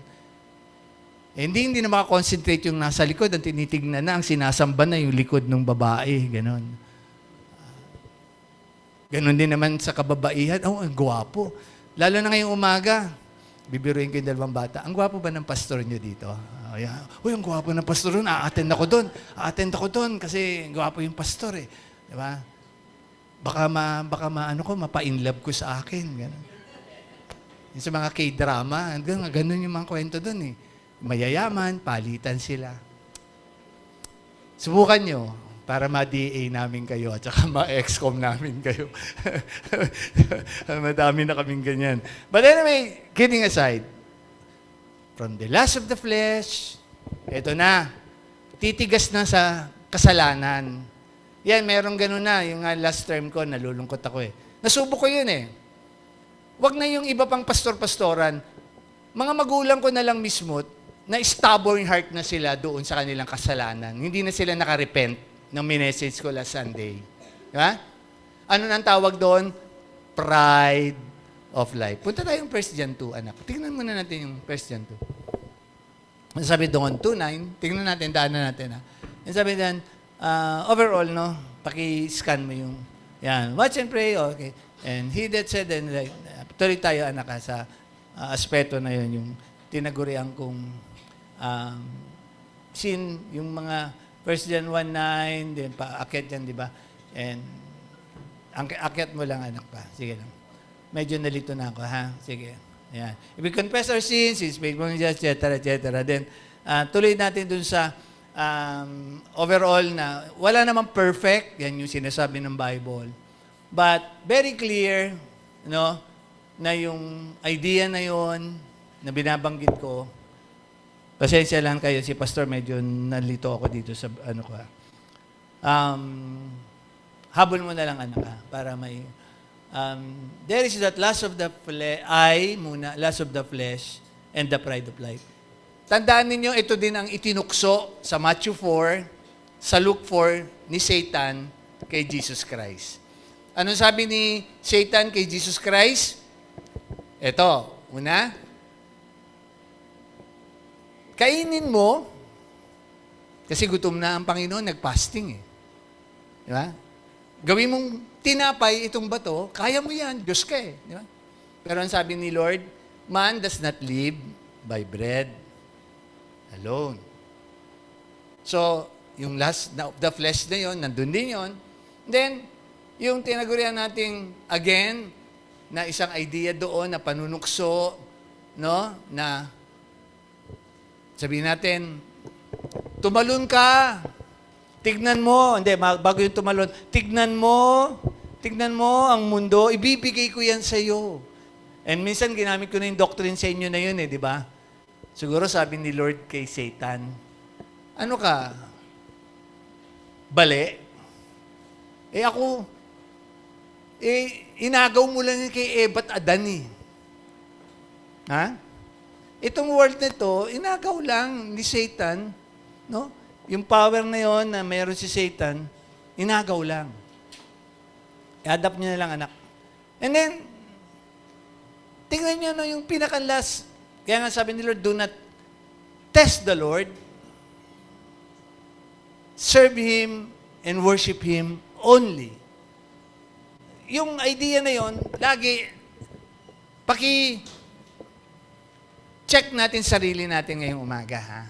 Hindi na makakonsentrate yung nasa likod, ang tinitignan na, ang sinasamba na yung likod ng babae, ganun. Ganun din naman sa kababaihan, ang gwapo. Lalo na ngayong umaga, bibiruin ko yung 2 bata. Ang gwapo ba ng pastor nyo dito? Ang gwapo ng pastor doon. A-attend ako doon kasi gwapo yung pastor eh. Di ba? Baka mapa-inlove ko sa akin. Ganun. Yung sa mga K-drama, ganun yung mga kwento doon eh. Mayayaman, palitan sila. Subukan nyo para ma-DA namin kayo at saka ma-excom namin kayo. Madami na kaming ganyan. But anyway, kidding aside, from the lust of the flesh, eto na, titigas na sa kasalanan. Yan, merong ganun na. Yung last term ko, nalulungkot ako eh. Nasubok ko yun eh. Wag na yung iba pang pastor-pastoran. Mga magulang ko na lang mismo, na stubborn heart na sila doon sa kanilang kasalanan. Hindi na sila nakarepent ng minessage ko last Sunday. Diba? Ano nang tawag doon? Pride of life. Punta tayong 1 John 2, anak. Tingnan muna natin yung 1 John 2. Sabi doon, 2:9. Tingnan natin, daanan natin. Sabi doon, overall, no? Paki-scan mo yung, yan, watch and pray, okay. And he that said, and tuloy tayo, anak, sa aspeto na yun, yung tinagurian kong sin, yung mga 1 John 1:9, then paakyat yan, di ba? And, akyat mo lang, anak pa. Sige lang. Medyo nalito na ako, ha? Sige. Ayan. If we confess our sins, He's faithful and just, etc., etc. Then, tuloy natin dun sa overall na wala namang perfect, yan yung sinasabi ng Bible. But, very clear, no, na yung idea na yon na binabanggit ko, pasensya lang kayo, si Pastor medyo nalito ako dito sa ano ko. Habol mo na lang, anak, para may there is that lust of the lust of the flesh and the pride of life. Tandaan ninyo, ito din ang itinukso sa Matthew 4, sa Luke 4 ni Satan kay Jesus Christ. Ano sabi ni Satan kay Jesus Christ? Ito, una, kainin mo, kasi gutom na ang Panginoon, nag-fasting eh. Di ba? Gawin mong tinapay itong bato, kaya mo yan, Diyos ka eh. Di ba? Pero ang sabi ni Lord, man does not live by bread alone. So, yung lust of the flesh na yon, nandun din yon. Then, yung tinagurian nating, again, na isang idea doon na panunukso, no, na sabihin natin, tumalon ka. Tignan mo. Hindi, bago yung tumalon. Tignan mo ang mundo. Ibibigay ko yan sa iyo. And minsan, ginamit ko na yung doctrine sa inyo na yun eh, di ba? Siguro sabi ni Lord kay Satan, ano ka? Bale? Ako, inagaw mo lang kay Eva at Adan eh. Ha? Itong world na ito, inagaw lang ni Satan, no? Yung power na yon na meron si Satan, inagaw lang. I-adapt nyo na lang, anak. And then, tingnan nyo no, yung pinaka-last. Kaya nga sabi ni Lord, do not test the Lord, serve Him, and worship Him only. Yung idea na yon, lagi, check natin sarili natin ngayong umaga, ha?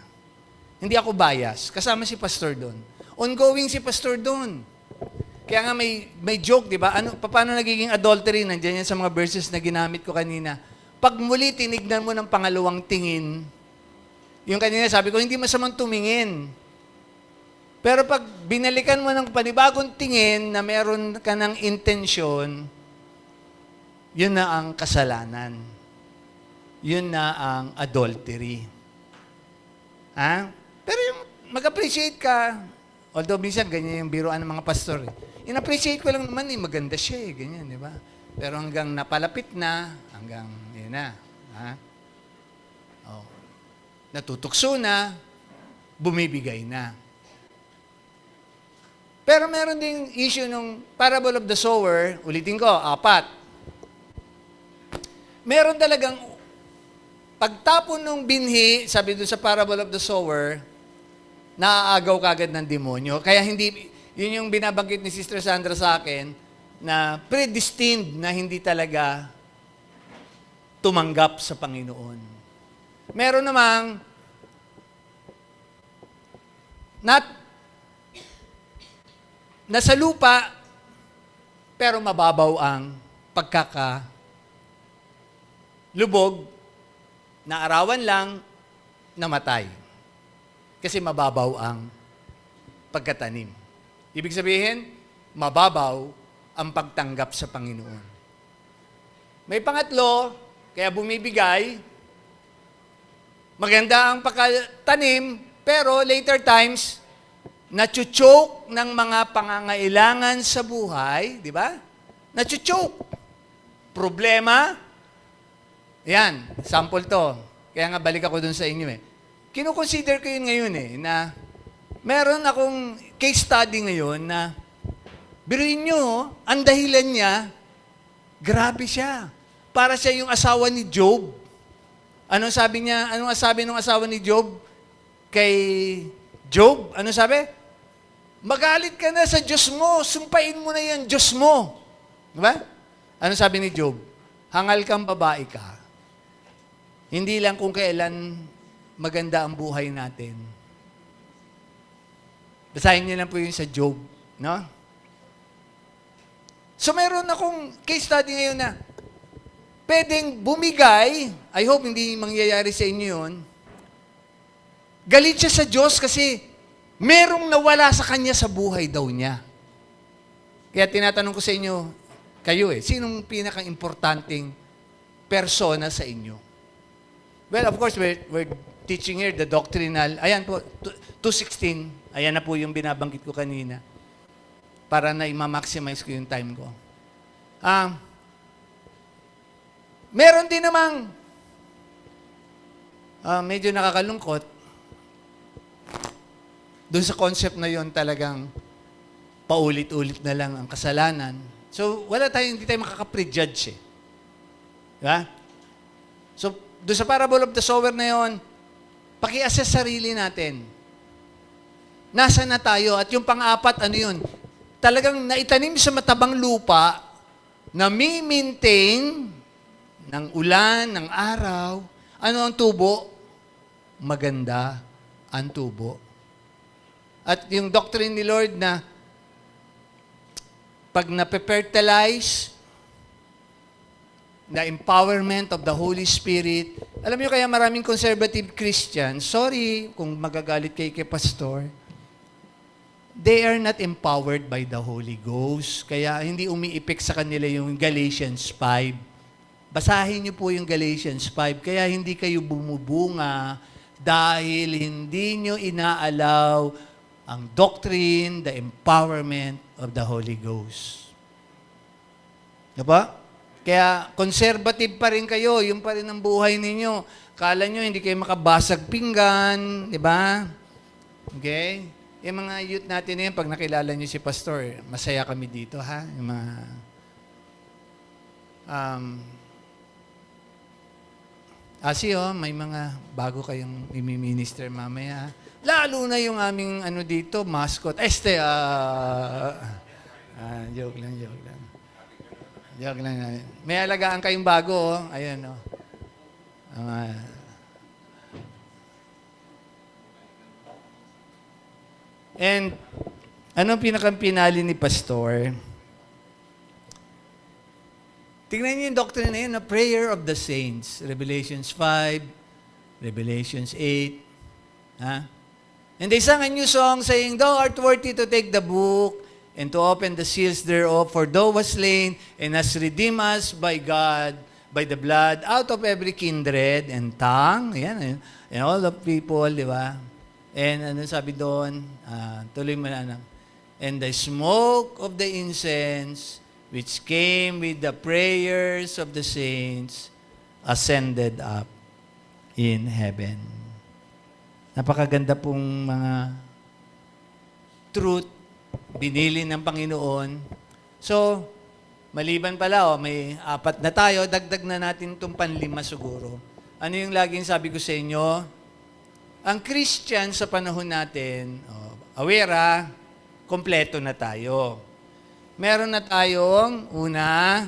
Hindi ako bias. Kasama si Pastor doon. Ongoing si Pastor doon. Kaya nga may joke, di ba? Paano nagiging adultery? Nandiyan yan sa mga verses na ginamit ko kanina. Pag muli tinignan mo ng pangalawang tingin, yung kanina sabi ko, hindi masamang tumingin. Pero pag binalikan mo ng panibagong tingin na meron ka ng intensyon, yun na ang kasalanan. Yun na ang adultery. Ha? Pero yung mag-appreciate ka, although minsan ganyan yung biruan ng mga pastor. In-appreciate ko lang naman maganda siya ganyan, di ba? Pero hanggang napalapit na, hanggang yun na. Ha? Oh. Natutukso na, bumibigay na. Pero meron ding issue ng parable of the sower, ulitin ko, 4. Meron talagang pagtapon ng binhi, sabi doon sa parable of the sower, naaagaw kagad ng demonyo. Kaya hindi, yun yung binabanggit ni Sister Sandra sa akin, na predestined na hindi talaga tumanggap sa Panginoon. Meron namang nasa lupa, pero mababaw ang lubog, naarawan lang, namatay. Kasi mababaw ang pagkatanim. Ibig sabihin, mababaw ang pagtanggap sa Panginoon. May pangatlo, kaya bumibigay, maganda ang pagkatanim, pero later times, nachuchoke ng mga pangangailangan sa buhay, di ba? Nachuchoke. Problema, yan, sample to. Kaya nga balik ako dun sa inyo eh. Kino-consider ko yun ngayon eh, na meron akong case study ngayon na biruin nyo, ang dahilan niya, grabe siya. Para siya yung asawa ni Job. Anong sabi niya? Anong sabi ng asawa ni Job kay Job? Anong sabi? Magalit ka na sa Diyos mo. Sumpain mo na yan, Diyos mo. Diba? Anong sabi ni Job? Hangal kang babae ka. Hindi lang kung kailan maganda ang buhay natin. Basahin niyo lang po yun sa Job. No? So meron akong case study ngayon na pwedeng bumigay, I hope hindi mangyayari sa inyo yun, galit siya sa Diyos kasi merong nawala sa kanya sa buhay daw niya. Kaya tinatanong ko sa inyo, kayo sinong pinaka-importanting persona sa inyo? Well, of course, we're teaching here the doctrinal, ayan po, 2:16, ayan na po yung binabanggit ko kanina, para na i-maximize ko yung time ko. Meron din namang, medyo nakakalungkot, doon sa concept na yon talagang paulit-ulit na lang ang kasalanan. So, hindi tayo makaka-prejudge eh. Diba? So, doon sa parable of the sower na yon, paki-assess sarili natin. Nasaan na tayo? At yung pang-apat, ano yun? Talagang naitanim sa matabang lupa, na mi-maintain ng ulan, ng araw. Ano ang tubo? Maganda ang tubo. At yung doctrine ni Lord na pag nape-fertilize, the empowerment of the Holy Spirit. Alam niyo kaya maraming conservative Christians, sorry kung magagalit kay pastor, they are not empowered by the Holy Ghost. Kaya hindi umiipik sa kanila yung Galatians 5. Basahin niyo po yung Galatians 5. Kaya hindi kayo bumubunga dahil hindi niyo inaalaw ang doctrine, the empowerment of the Holy Ghost. Diba? Kaya conservative pa rin kayo, yung pa rin ang buhay ninyo. Kala nyo hindi kayo makabasag pinggan, di ba? Okay? Yung mga youth natin na yan, pag nakilala nyo si Pastor, masaya kami dito, ha? Yung mga... may mga bago kayong imi-minister mamaya. Lalo na yung aming dito, mascot. Joke lang. Joke lang. May alagaan kayong bago, oh. Ayan, oh. And, anong pinakampinali ni Pastor? Tingnan niyo yung doctrine na yun, na prayer of the saints. Revelations 5, Revelations 8. Ha? And they sang a new song saying, Thou art worthy to take the book and to open the seals thereof, for thou was slain and hast redeemed us by God, by the blood, out of every kindred and tongue, and all of people, di ba? And ano sabi doon? Tuloy mo na. And the smoke of the incense, which came with the prayers of the saints, ascended up in heaven. Napakaganda pong mga truth, binili ng Panginoon. So, maliban pala, may 4 na tayo, dagdag na natin itong panlima siguro. Ano yung laging sabi ko sa inyo? Ang Christian sa panahon natin, kompleto na tayo. Meron na tayong una,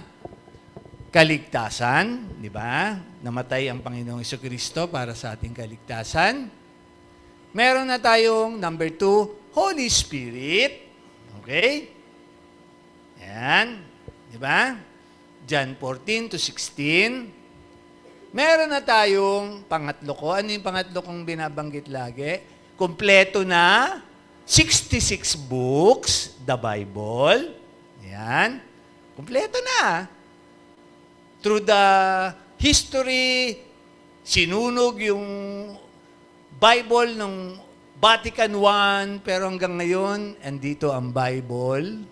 kaligtasan, di ba? Namatay ang Panginoong Jesucristo para sa ating kaligtasan. Meron na tayong number 2, Holy Spirit. Okay? Yan. Di ba? John 14 to 16. Meron na tayong pangatlo ko. Ano yung pangatlo kong binabanggit lagi? Kompleto na 66 books, the Bible. Yan. Kompleto na. Through the history, sinunog yung Bible ng Vatican I, pero hanggang ngayon, andito ang Bible.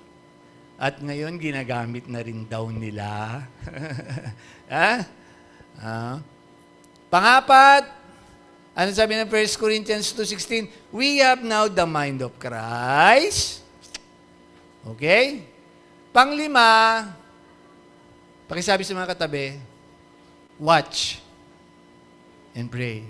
At ngayon, ginagamit na rin daw nila. Pangapat, ano sabi ng 1 Corinthians 2:16? We have now the mind of Christ. Okay? Panglima, pakisabi sa mga katabi, watch and pray.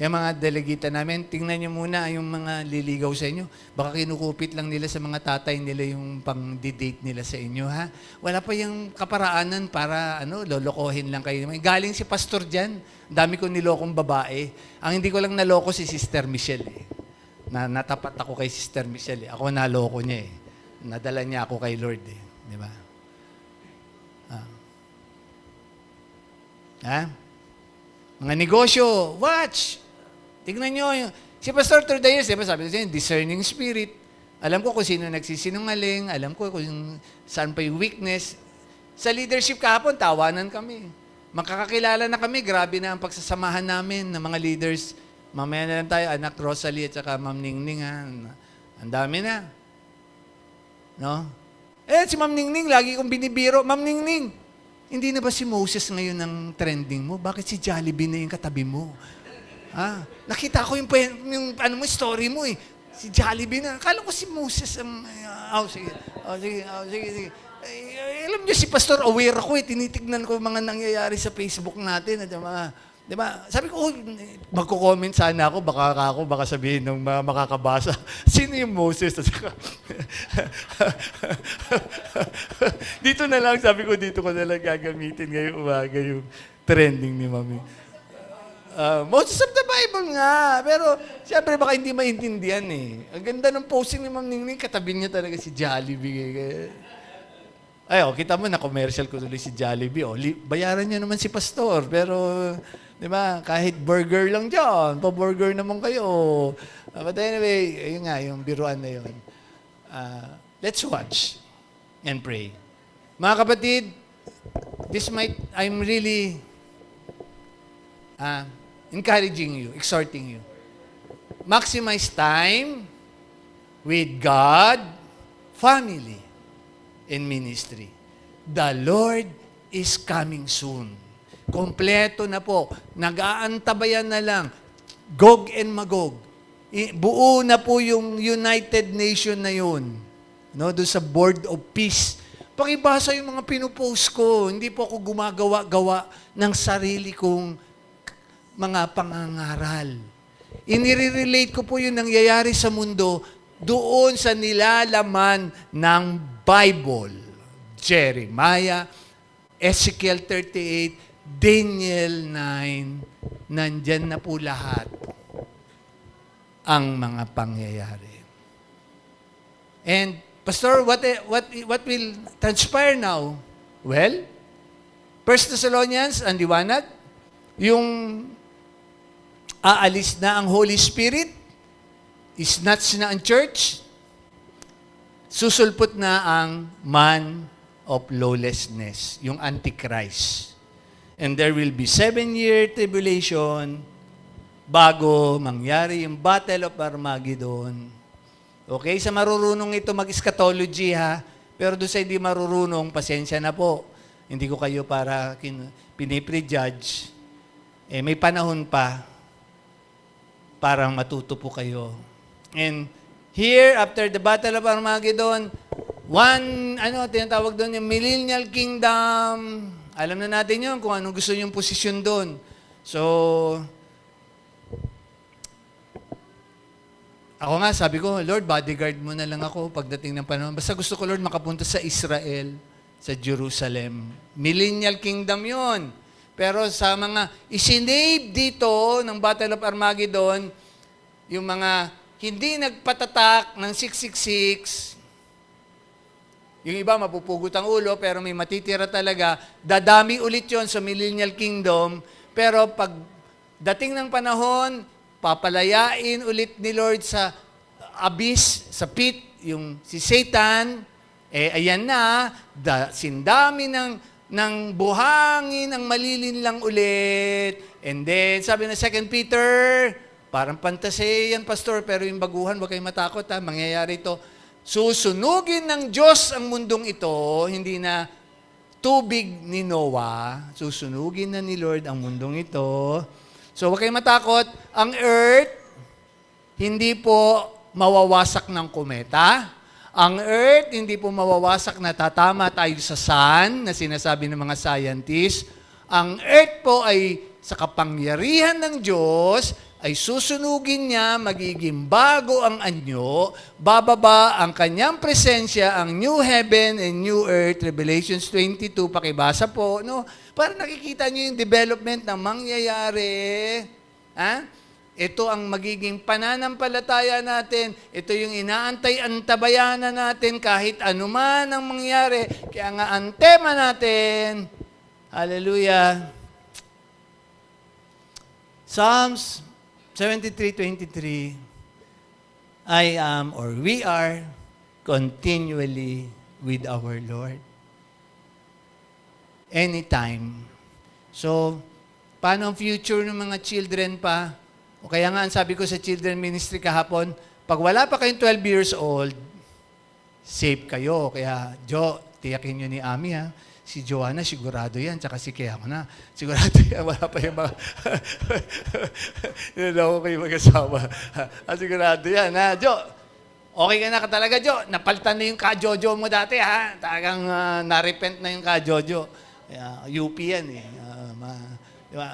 Yung mga delegita namin, tingnan nyo muna yung mga liligaw sa inyo. Baka kinukupit lang nila sa mga tatay nila yung pang-date nila sa inyo, ha? Wala pa yung kaparaanan para, lolokohin lang kayo. Galing si pastor dyan. Dami ko nilokong babae. Ang hindi ko lang naloko si Sister Michelle, eh. Natapat ako kay Sister Michelle, eh. Ako naloko niya, eh. Nadala niya ako kay Lord, eh. Di ba? Mga negosyo, watch! Tignan nyo, si Pastor through the years, diba, sabi ko discerning spirit. Alam ko kung sino nagsisinungaling, alam ko kung saan pa yung weakness. Sa leadership kahapon, tawanan kami. Makakakilala na kami, grabe na ang pagsasamahan namin ng mga leaders. Mamaya na lang tayo, Anak Rosalie at saka Ma'am Ningning, ha? Ang dami na. No? Si Ma'am Ningning, lagi kong binibiro, Ma'am Ningning, hindi na ba si Moses ngayon ang trending mo? Bakit si Jollibee na yung katabi mo? Nakita ko yung story mo, eh. Si Jollibee na. Akala ko si Moses ang... sige. Alam niyo, si Pastor, aware ako, eh. Tinitignan ko mga nangyayari sa Facebook natin. At di ba? Sabi ko, magko-comment sana ako, baka sabihin ng mga makakabasa, sino yung Moses? Dito na lang, sabi ko, dito ko na lang gagamitin ngayong umaga yung trending ni Mami. Moses of the Bible nga. Pero, siyempre, baka hindi maintindihan, eh. Ang ganda ng posting ni Ma'am Ningning, katabi niya talaga si Jollibee. Kita mo na commercial ko tuloy si Jollibee. Bayaran niya naman si Pastor. Pero, di ba, kahit burger lang dyan, pa-burger naman kayo. But anyway, yun nga, yung biruan na yun. Let's watch and pray. Mga kapatid, I'm really encouraging you, exhorting you. Maximize time with God, family, and ministry. The Lord is coming soon. Kompleto na po. Nag-aantabayan na lang. Gog and Magog. Buo na po yung United Nation na yun. Doon sa Board of Peace. Pakibasa yung mga pinupost ko. Hindi po ako gumagawa-gawa ng sarili kong mga pangangaral. Inire-relate ko po yung nangyayari sa mundo doon sa nilalaman ng Bible. Jeremiah, Ezekiel 38, Daniel 9, nandyan na po lahat ang mga pangyayari. And, Pastor, what will transpire now? Well, 1 Thessalonians, ang liwanag, yung aalis na ang Holy Spirit, isnatch na ang church, susulpot na ang man of lawlessness, yung Antichrist. And there will be 7-year tribulation bago mangyari yung Battle of Armageddon. Okay? Sa marurunong ito mag-eschatology, ha? Pero doon sa hindi marurunong, pasensya na po. Hindi ko kayo para piniprejudge. May panahon pa para matuto po kayo. And here, after the Battle of Armageddon, tinatawag doon yung Millennial Kingdom. Alam na natin yun kung anong gusto yung posisyon doon. So, ako nga, sabi ko, Lord, bodyguard mo na lang ako pagdating ng panahon. Basta gusto ko, Lord, makapunta sa Israel, sa Jerusalem. Millennial Kingdom yon. Pero sa mga isinave dito ng Battle of Armageddon, yung mga hindi nagpatatak ng 666, Yung iba mapupugot ang ulo, pero may matitira talaga. Dadami ulit yon sa millennial kingdom. Pero pag dating ng panahon, papalayain ulit ni Lord sa abyss, sa pit, yung si Satan, ayan na, sindami ng buhangin ang malilinlang ulit. And then, sabi na 2 Peter, parang pantasy yan, pastor, pero yung baguhan, huwag kayong matakot, mangyayari ito. Susunugin ng Diyos ang mundong ito, hindi na tubig ni Noah, susunugin na ni Lord ang mundong ito. So, huwag kayong matakot, ang earth, hindi po mawawasak ng kometa. Ang earth, hindi po mawawasak na tatama tayo sa sun, na sinasabi ng mga scientists. Ang earth po ay sa kapangyarihan ng Diyos, ay susunugin niya, magiging bago ang anyo, bababa ang kanyang presensya, ang new heaven and new earth, Revelations 22, pakibasa po, no? Para nakikita niyo yung development na mangyayari. Ha? Ito ang magiging pananampalataya natin. Ito yung inaantay-antabayanan natin kahit anuman ang mangyari. Kaya nga ang tema natin, hallelujah, Psalms 73:23, I am or we are continually with our Lord. Anytime. So, paano ang future ng mga children pa? O kaya nga, ang sabi ko sa children ministry kahapon, pag wala pa kayong 12 years old, safe kayo. Kaya, Jo, tiyakin nyo ni Ami, ha? Si Joanna, sigurado yan. Tsaka si Kea ko na. Sigurado yan. Wala pa yung mga... Niloko ko yung mag-asawa. Sigurado yan, ha? Jo, okay ka na ka talaga, Jo. Napalitan na yung ka-Jojo mo dati, ha? Talagang na-repent na yung ka-Jojo. UP yan, eh. Diba?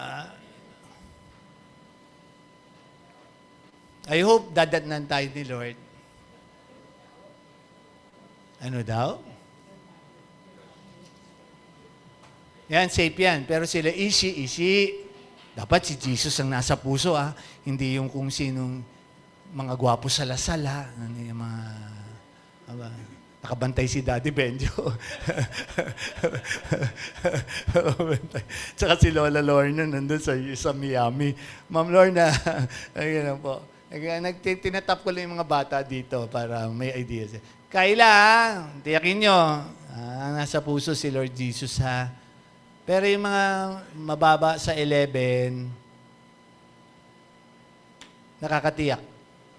I hope dadatnan tayo ni Lord. Ano daw? Yan, safe yan. Pero sila easy. Dapat si Jesus ang nasa puso, ha? Hindi yung kung sinong mga gwapo sa lasal, ha? Ano yung mga... nakabantay si Daddy Benjo. Tsaka si Lola Lorna nandun sa Miami. Ma'am Lorna, ayun po. Tinatap ko lang yung mga bata dito para may idea. Kayla, ha? Tiyakin nyo. Nasa puso si Lord Jesus, ha? Pero yung mga mababa sa 11, nakakatiyak.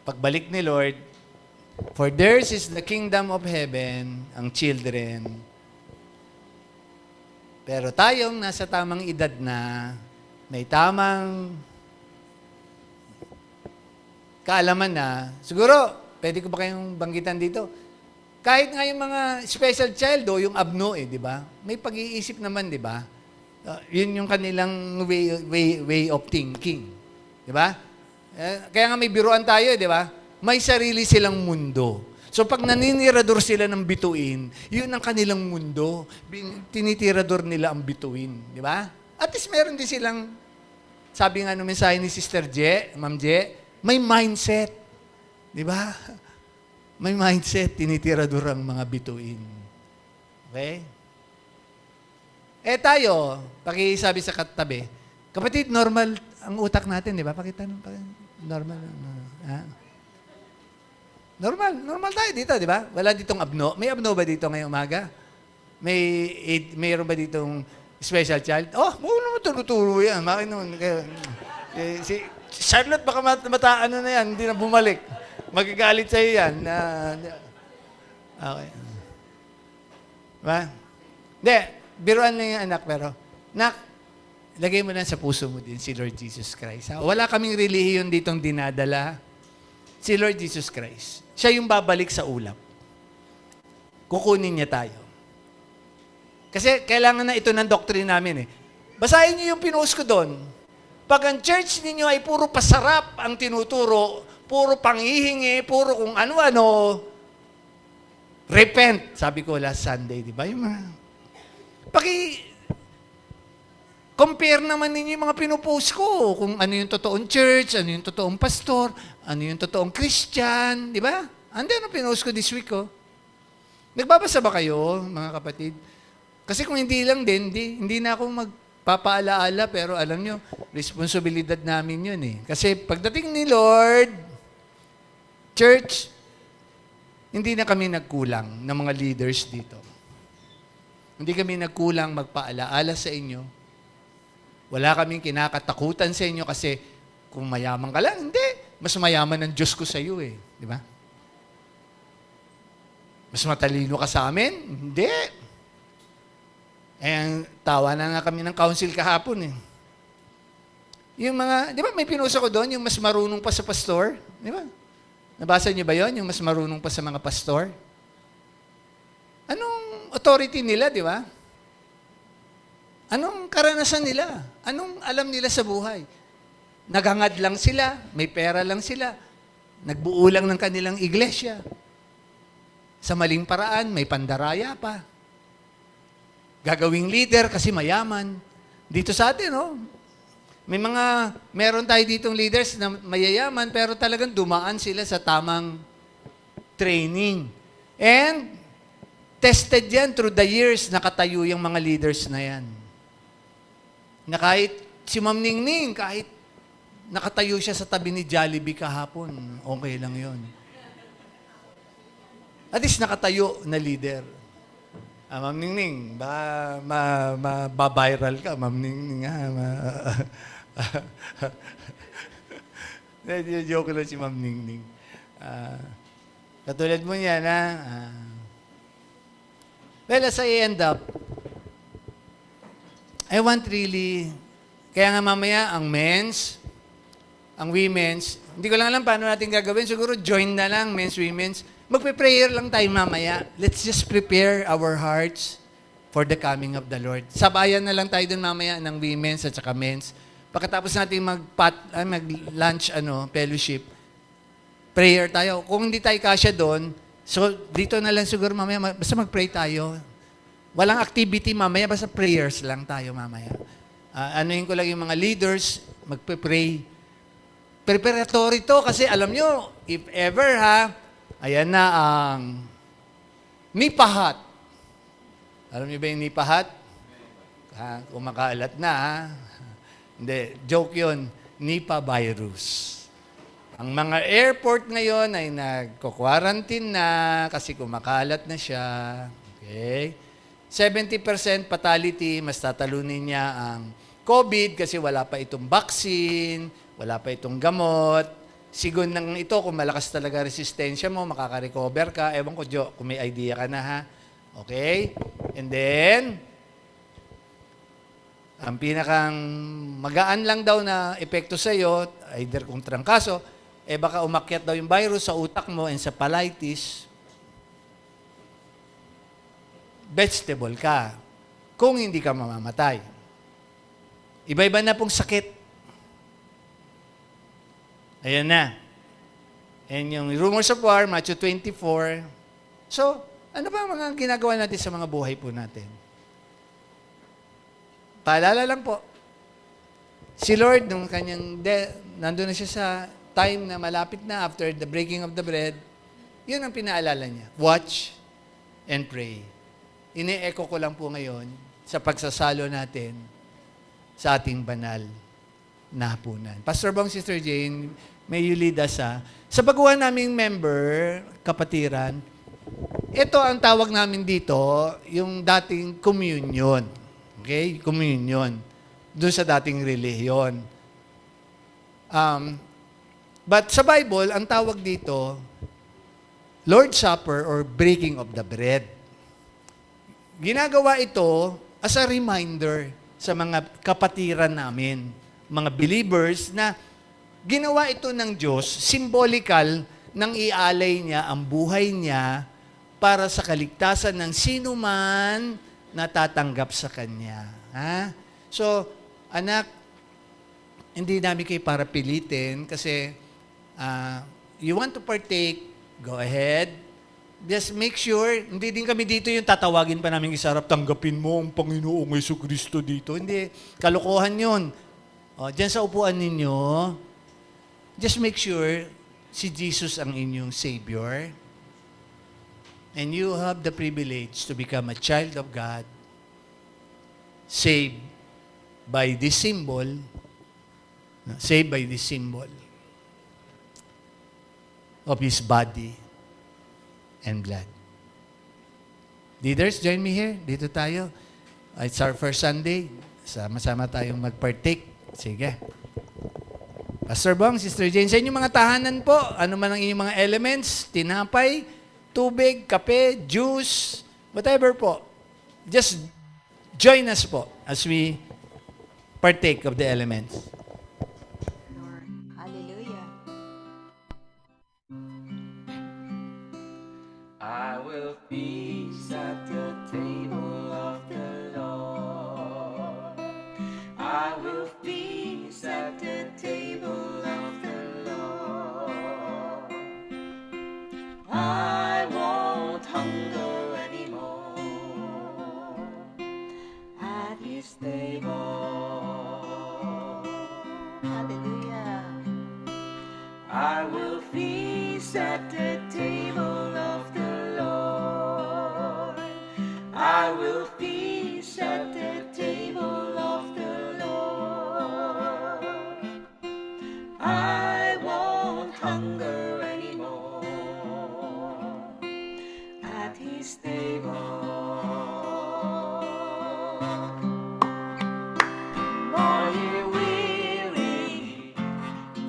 Pagbalik ni Lord, for theirs is the kingdom of heaven, ang children. Pero tayong nasa tamang edad na, may tamang kaalaman na, siguro, pwede ko ba kayong banggitan dito? Kahit nga yung mga special child o yung abno, di ba? May pag-iisip naman, di ba? Yun yung kanilang way of thinking. Di ba? Kaya nga may biruan tayo, di ba? May sarili silang mundo. So pag naninirador sila ng bituin, yun ang kanilang mundo. Tinitirador nila ang bituin. Di ba? At least meron din silang, sabi nga nung mensahe ni Sister Je, Ma'am Je, may mindset. Di ba? May mindset, tinitirador ang mga bituin. Okay? Tayo, pakisabi sa katabi, kapatid, normal ang utak natin, di ba? Pakita nung normal. Normal tayo dito, di ba? Wala ditong abno. May abno ba dito ngayong umaga? Mayroon ba ditong special child? Oh, huwag naman turo-turo yan. Si Charlotte, baka mataan na yan, hindi na bumalik. Magagalit sa'yo yan. Okay. Diba? Hindi, biruan lang yung anak, pero, nak, lagay mo na sa puso mo din si Lord Jesus Christ. Wala kaming relihiyon ditong dinadala. Si Lord Jesus Christ. Siya yung babalik sa ulap. Kukunin niya tayo. Kasi kailangan na ito ng doctrine namin eh. Basahin niyo yung pinost ko doon. Pag ang church ninyo ay puro pasarap ang tinuturo, puro panghihingi, puro kung ano-ano, repent. Sabi ko last Sunday, di ba? Yung mga... compare naman ninyo yung mga pinupost ko. Kung ano yung totoong church, ano yung totoong pastor, ano yung totoong Christian, di ba? Ano pinost ko this week, oh. Nagbabasa ba kayo, mga kapatid? Kasi kung hindi lang din, hindi na ako magpapaalaala, pero alam nyo, responsibilidad namin yun eh. Kasi pagdating ni Lord, church, hindi na kami nagkulang ng mga leaders dito. Hindi kami nagkulang magpaalaala sa inyo. Wala kaming kinakatakutan sa inyo kasi kung mayaman ka lang, hindi. Mas mayaman ang Diyos ko sa iyo eh. Di ba? Mas matalino ka sa amin? Hindi. Tawa na nga kami ng council kahapon eh. Yung mga, di ba may pinusa ko doon, yung mas marunong pa sa pastor? Di ba? Nabasa niyo ba yon? Yung mas marunong pa sa mga pastor? Anong authority nila, di ba? Anong karanasan nila? Anong alam nila sa buhay? Naghangad lang sila, may pera lang sila, nagbuo lang ng kanilang iglesia. Sa maling paraan, may pandaraya pa. Gagawing leader kasi mayaman. Dito sa atin, meron tayo ditong leaders na mayayaman pero talagang dumaan sila sa tamang training. And tested yan through the years, nakatayo yung mga leaders na yan. Na kahit si Ma'am Ningning, kahit nakatayo siya sa tabi ni Jollibee kahapon, okay lang yon. At least nakatayo na leader. Ma'am Ningning, mababiral ka, Ma'am Ningning. Joke lang si Ma'am Ningning. Katulad mo yan, ha? Well, as I end up, I want really, kaya nga mamaya, ang men's, ang women's, hindi ko lang alam paano natin gagawin. Siguro join na lang, men's, women's. Magpe-prayer lang tayo mamaya. Let's just prepare our hearts for the coming of the Lord. Sabayan na lang tayo dun mamaya ng women's at saka men's. Pagkatapos natin mag-lunch, fellowship, prayer tayo. Kung hindi tayo kasya doon, so dito na lang siguro mamaya, basta mag-pray tayo. Walang activity mamaya, basta prayers lang tayo mamaya. Anuhin ko lang yung mga leaders, magpe-pray. Preparatory to kasi alam nyo, if ever ayan na ang nipahat. Alam niyo ba yung nipahat? Kumakaalat na, Hindi, joke yun. Nipah virus. Ang mga airport ngayon ay nagko-quarantine na kasi kumakalat na siya. Okay? 70% fatality, mas tatalunin niya ang COVID kasi wala pa itong vaccine, wala pa itong gamot. Sigun ng ito, kung malakas talaga resistensya mo, makaka-recover ka. Ewan ko, Jo, kung may idea ka na, ha? Okay? And then, ang pinakang magaan lang daw na epekto sa iyo, either kung trangkaso, baka umakyat daw yung virus sa utak mo, encephalitis, vegetable ka, kung hindi ka mamamatay. Iba-iba na pong sakit. Ayan na. And yung rumors of war, Matthew 24. So, ano ba ang mga ginagawa natin sa mga buhay po natin? Paalala lang po. Si Lord, nung kanyang nandun na siya sa time na malapit na after the breaking of the bread, yun ang pinaalala niya. Watch and pray. Ine-echo ko lang po ngayon sa pagsasalo natin sa ating banal na hapunan. Pastor Bong, Sister Jane, may you lead us sa baguhan naming member, kapatiran, ito ang tawag namin dito, yung dating communion. Okay? Communion. Doon sa dating relihiyon. But sa Bible, ang tawag dito, Lord's Supper or breaking of the bread. Ginagawa ito as a reminder sa mga kapatiran namin, mga believers, na ginawa ito ng Diyos, symbolical, nang ialay niya ang buhay niya para sa kaligtasan ng sino man na tatanggap sa Kanya. Ha? So, anak, hindi namin kayo para pilitin kasi you want to partake, go ahead. Just make sure, hindi din kami dito yung tatawagin pa namin isarap, tanggapin mo ang Panginoong Jesucristo dito. Hindi, kalokohan yun. Diyan sa upuan ninyo, just make sure si Jesus ang inyong Savior. and you have the privilege to become a child of God, saved by this symbol, of His body and blood. Leaders, join me here. Dito tayo. It's our first Sunday. Sama-sama tayong mag-partake. Sige. Pastor Bong, Sister Jane, sa inyong mga tahanan po, ano man ang inyong mga elements, tinapay, tubig, kape, juice, whatever po. Just join us po as we partake of the elements. Lord. Hallelujah. I will feast at the table of the Lord. I will feast at the table of the Lord. I won't hunger anymore at His table. Hallelujah. I will feast at the table of the Lord. I will feast at the table of the Lord. I won't hunger anymore at His table. Are you weary?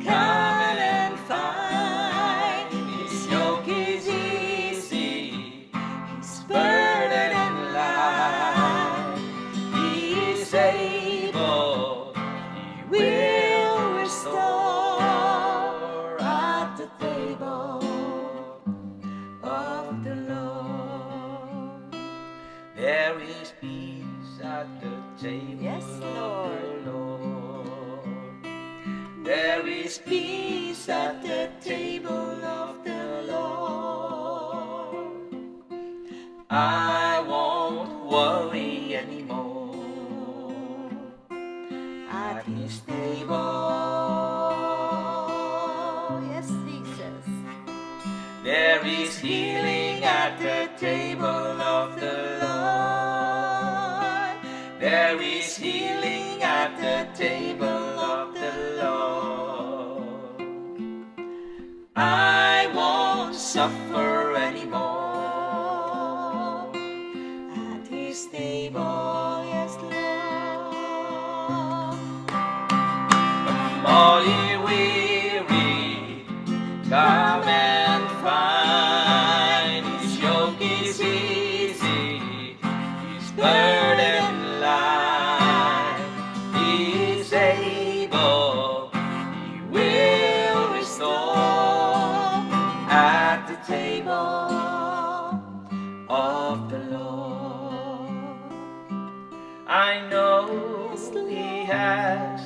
Come and find His yoke is easy, His burden and light. He is able, He will restore at the table of the Lord. There is peace at the table Yes, of Lord. the Lord. There is peace at the table of the Lord. I won't worry anymore at His table. Yes, Jesus. There is healing at the table of the Lord. There is healing at the table of the Lord. I won't suffer anymore at His table. Yes, Lord. Come all ye weary, come and find His yoke is easy, His burden light. He is able, He will restore at the table of the Lord. I know He has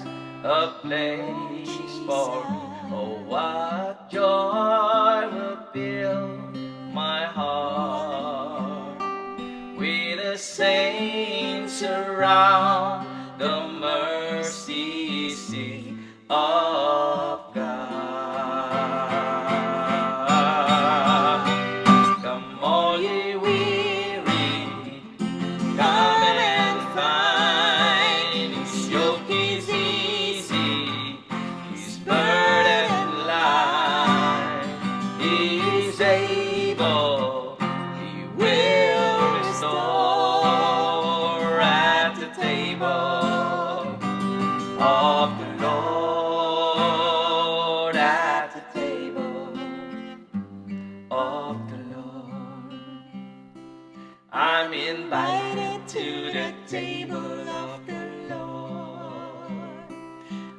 a place for me. Oh, what joy will fill my heart with the saints around the mercy seat of God. Come all ye weary, come and find His yoke is easy, His burden light. He is able, He will restore at the table of the Lord, at the table of the Lord. I'm invited to the table of the Lord.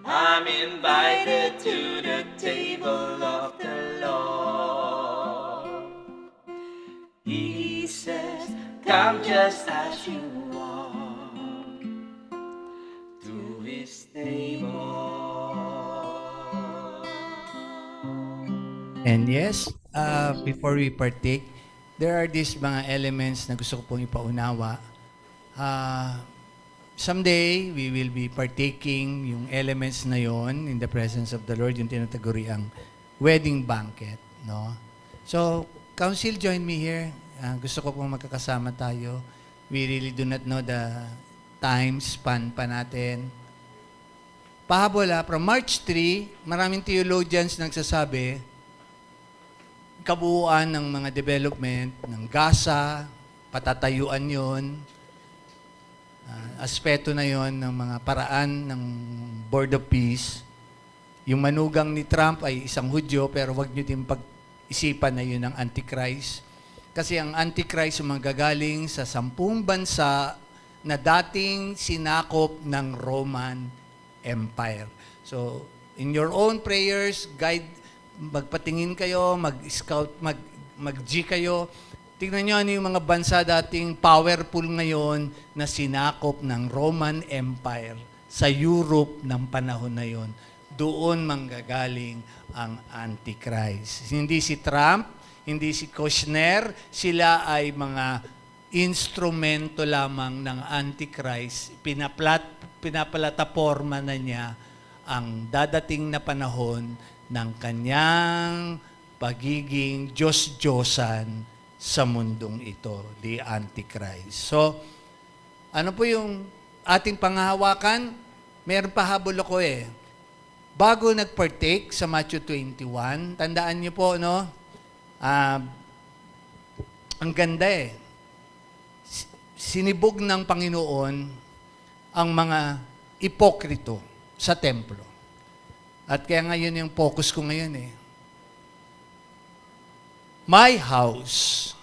I'm invited to the table of the Lord. He says, come just as you are to His table. And yes, before we partake, there are these mga elements na gusto ko pong ipaunawa. Someday, we will be partaking yung elements na yon in the presence of the Lord, yung tinataguri ang wedding banquet. No? So, Council, join me here. Gusto ko pong magkakasama tayo. We really do not know the time span pa natin. Pahabol from March 3, maraming theologians nagsasabi, kabuuan ng mga development ng Gaza, patatayuan yon, aspeto na yon ng mga paraan ng Board of Peace. Yung manugang ni Trump ay isang Hudyo, pero wag nyo din pag-isipan na yun ang Antichrist. Kasi ang Antichrist magagaling sa 10 bansa na dating sinakop ng Roman Empire. So, in your own prayers, magpatingin kayo, mag-scout, mag-G kayo. Tingnan nyo ano yung mga bansa dating powerful ngayon na sinakop ng Roman Empire sa Europe ng panahon na yon. Doon manggagaling ang Antichrist. Hindi si Trump, hindi si Kushner, sila ay mga instrumento lamang ng Antichrist. Pinapalataporma na niya ang dadating na panahon ng kanyang pagiging Diyos-Diyosan sa mundong ito, the Antichrist. So, ano po yung ating panghahawakan? Meron pa habol ako Bago nag-partake sa Matthew 21, tandaan niyo po, no? Ang ganda Sinibog ng Panginoon ang mga ipokrito sa templo. At kaya ngayon yung focus ko ngayon My house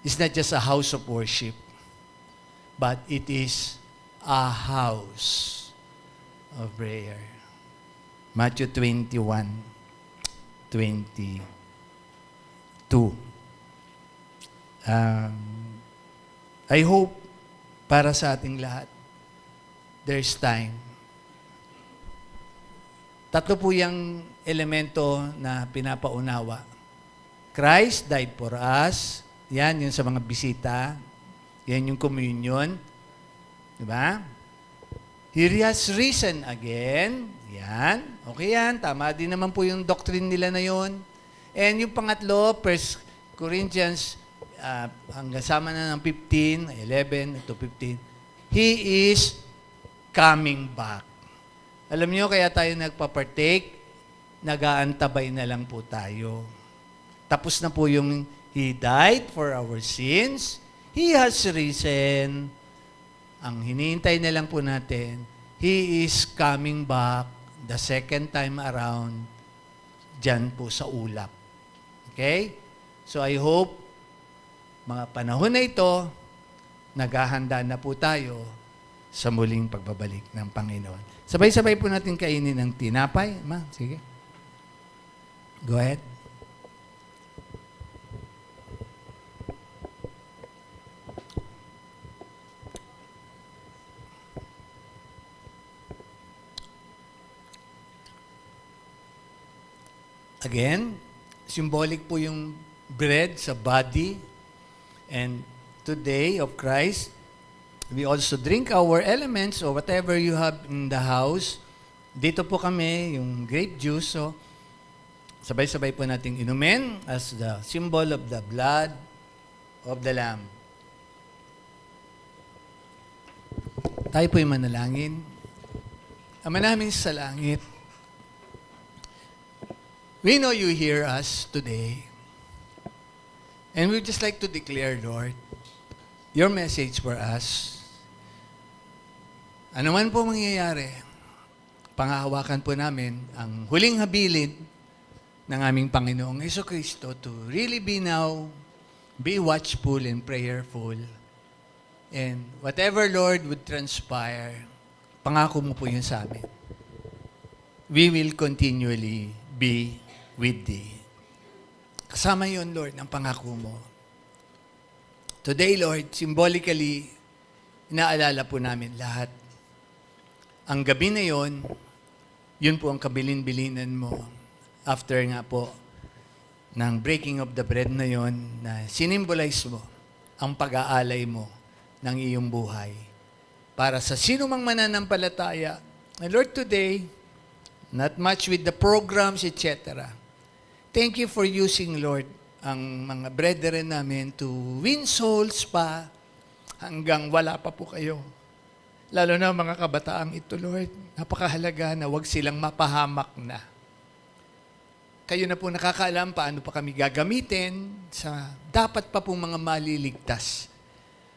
is not just a house of worship, but it is a house of prayer. Matthew 21:22. I hope para sa ating lahat, there's time. Tatlo po yung elemento na pinapaunawa. Christ died for us. Yan, yun sa mga bisita. Yan yung communion. Diba? He has risen again. Yan. Okay yan. Tama din naman po yung doctrine nila na yun. And yung pangatlo, 1 Corinthians, hanggang sama na ng 15, 11 to 15, He is coming back. Alam niyo, kaya tayo nagpa-partake, nag-aantabay na lang po tayo. Tapos na po yung He died for our sins. He has risen. Ang hinihintay na lang po natin, He is coming back the second time around dyan po sa ulap. Okay? So I hope, mga panahon na ito, naghahanda na po tayo sa muling pagbabalik ng Panginoon. Sabay-sabay po natin kainin ng tinapay. Ma, sige. Go ahead. Again, symbolic po yung bread sa body. And today of Christ, we also drink our elements or whatever you have in the house. Dito po kami, yung grape juice. So, sabay-sabay po nating inumin as the symbol of the blood of the Lamb. Tayo po'y manalangin. Ama namin sa langit, we know you hear us today. And we'd just like to declare, Lord, your message for us. Ano man po mangyayari, pangahawakan po namin ang huling habilin ng aming Panginoong Jesucristo to really be watchful and prayerful. And whatever, Lord, would transpire, pangako mo po yun sa amin. We will continually be with thee. Kasama yun, Lord, ang pangako mo. Today, Lord, symbolically, inaalala po namin lahat. Ang gabi na yun po ang kabilin-bilinan mo. After nga po, ng breaking of the bread na yun, na sinimbolize mo ang pag-aalay mo ng iyong buhay. Para sa sino mang mananampalataya. And Lord, today, not much with the programs, etc. Thank you for using, Lord, ang mga brethren namin to win souls pa hanggang wala pa po kayo. Lalo na mga kabataang ito, Lord, napakahalaga na wag silang mapahamak na. Kayo na po nakakaalam paano pa kami gagamitin sa dapat pa pong mga maliligtas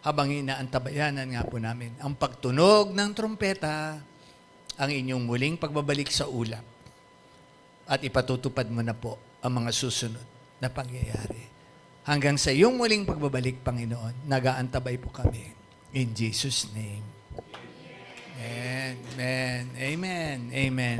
habang inaantabayanan nga po namin ang pagtunog ng trompeta, ang inyong muling pagbabalik sa ulap. At ipatutupad mo na po ang mga susunod na pangyayari. Hanggang sa iyong muling pagbabalik, Panginoon, nag-aantabay po kami. In Jesus' name. Amen. Amen. Amen. Amen.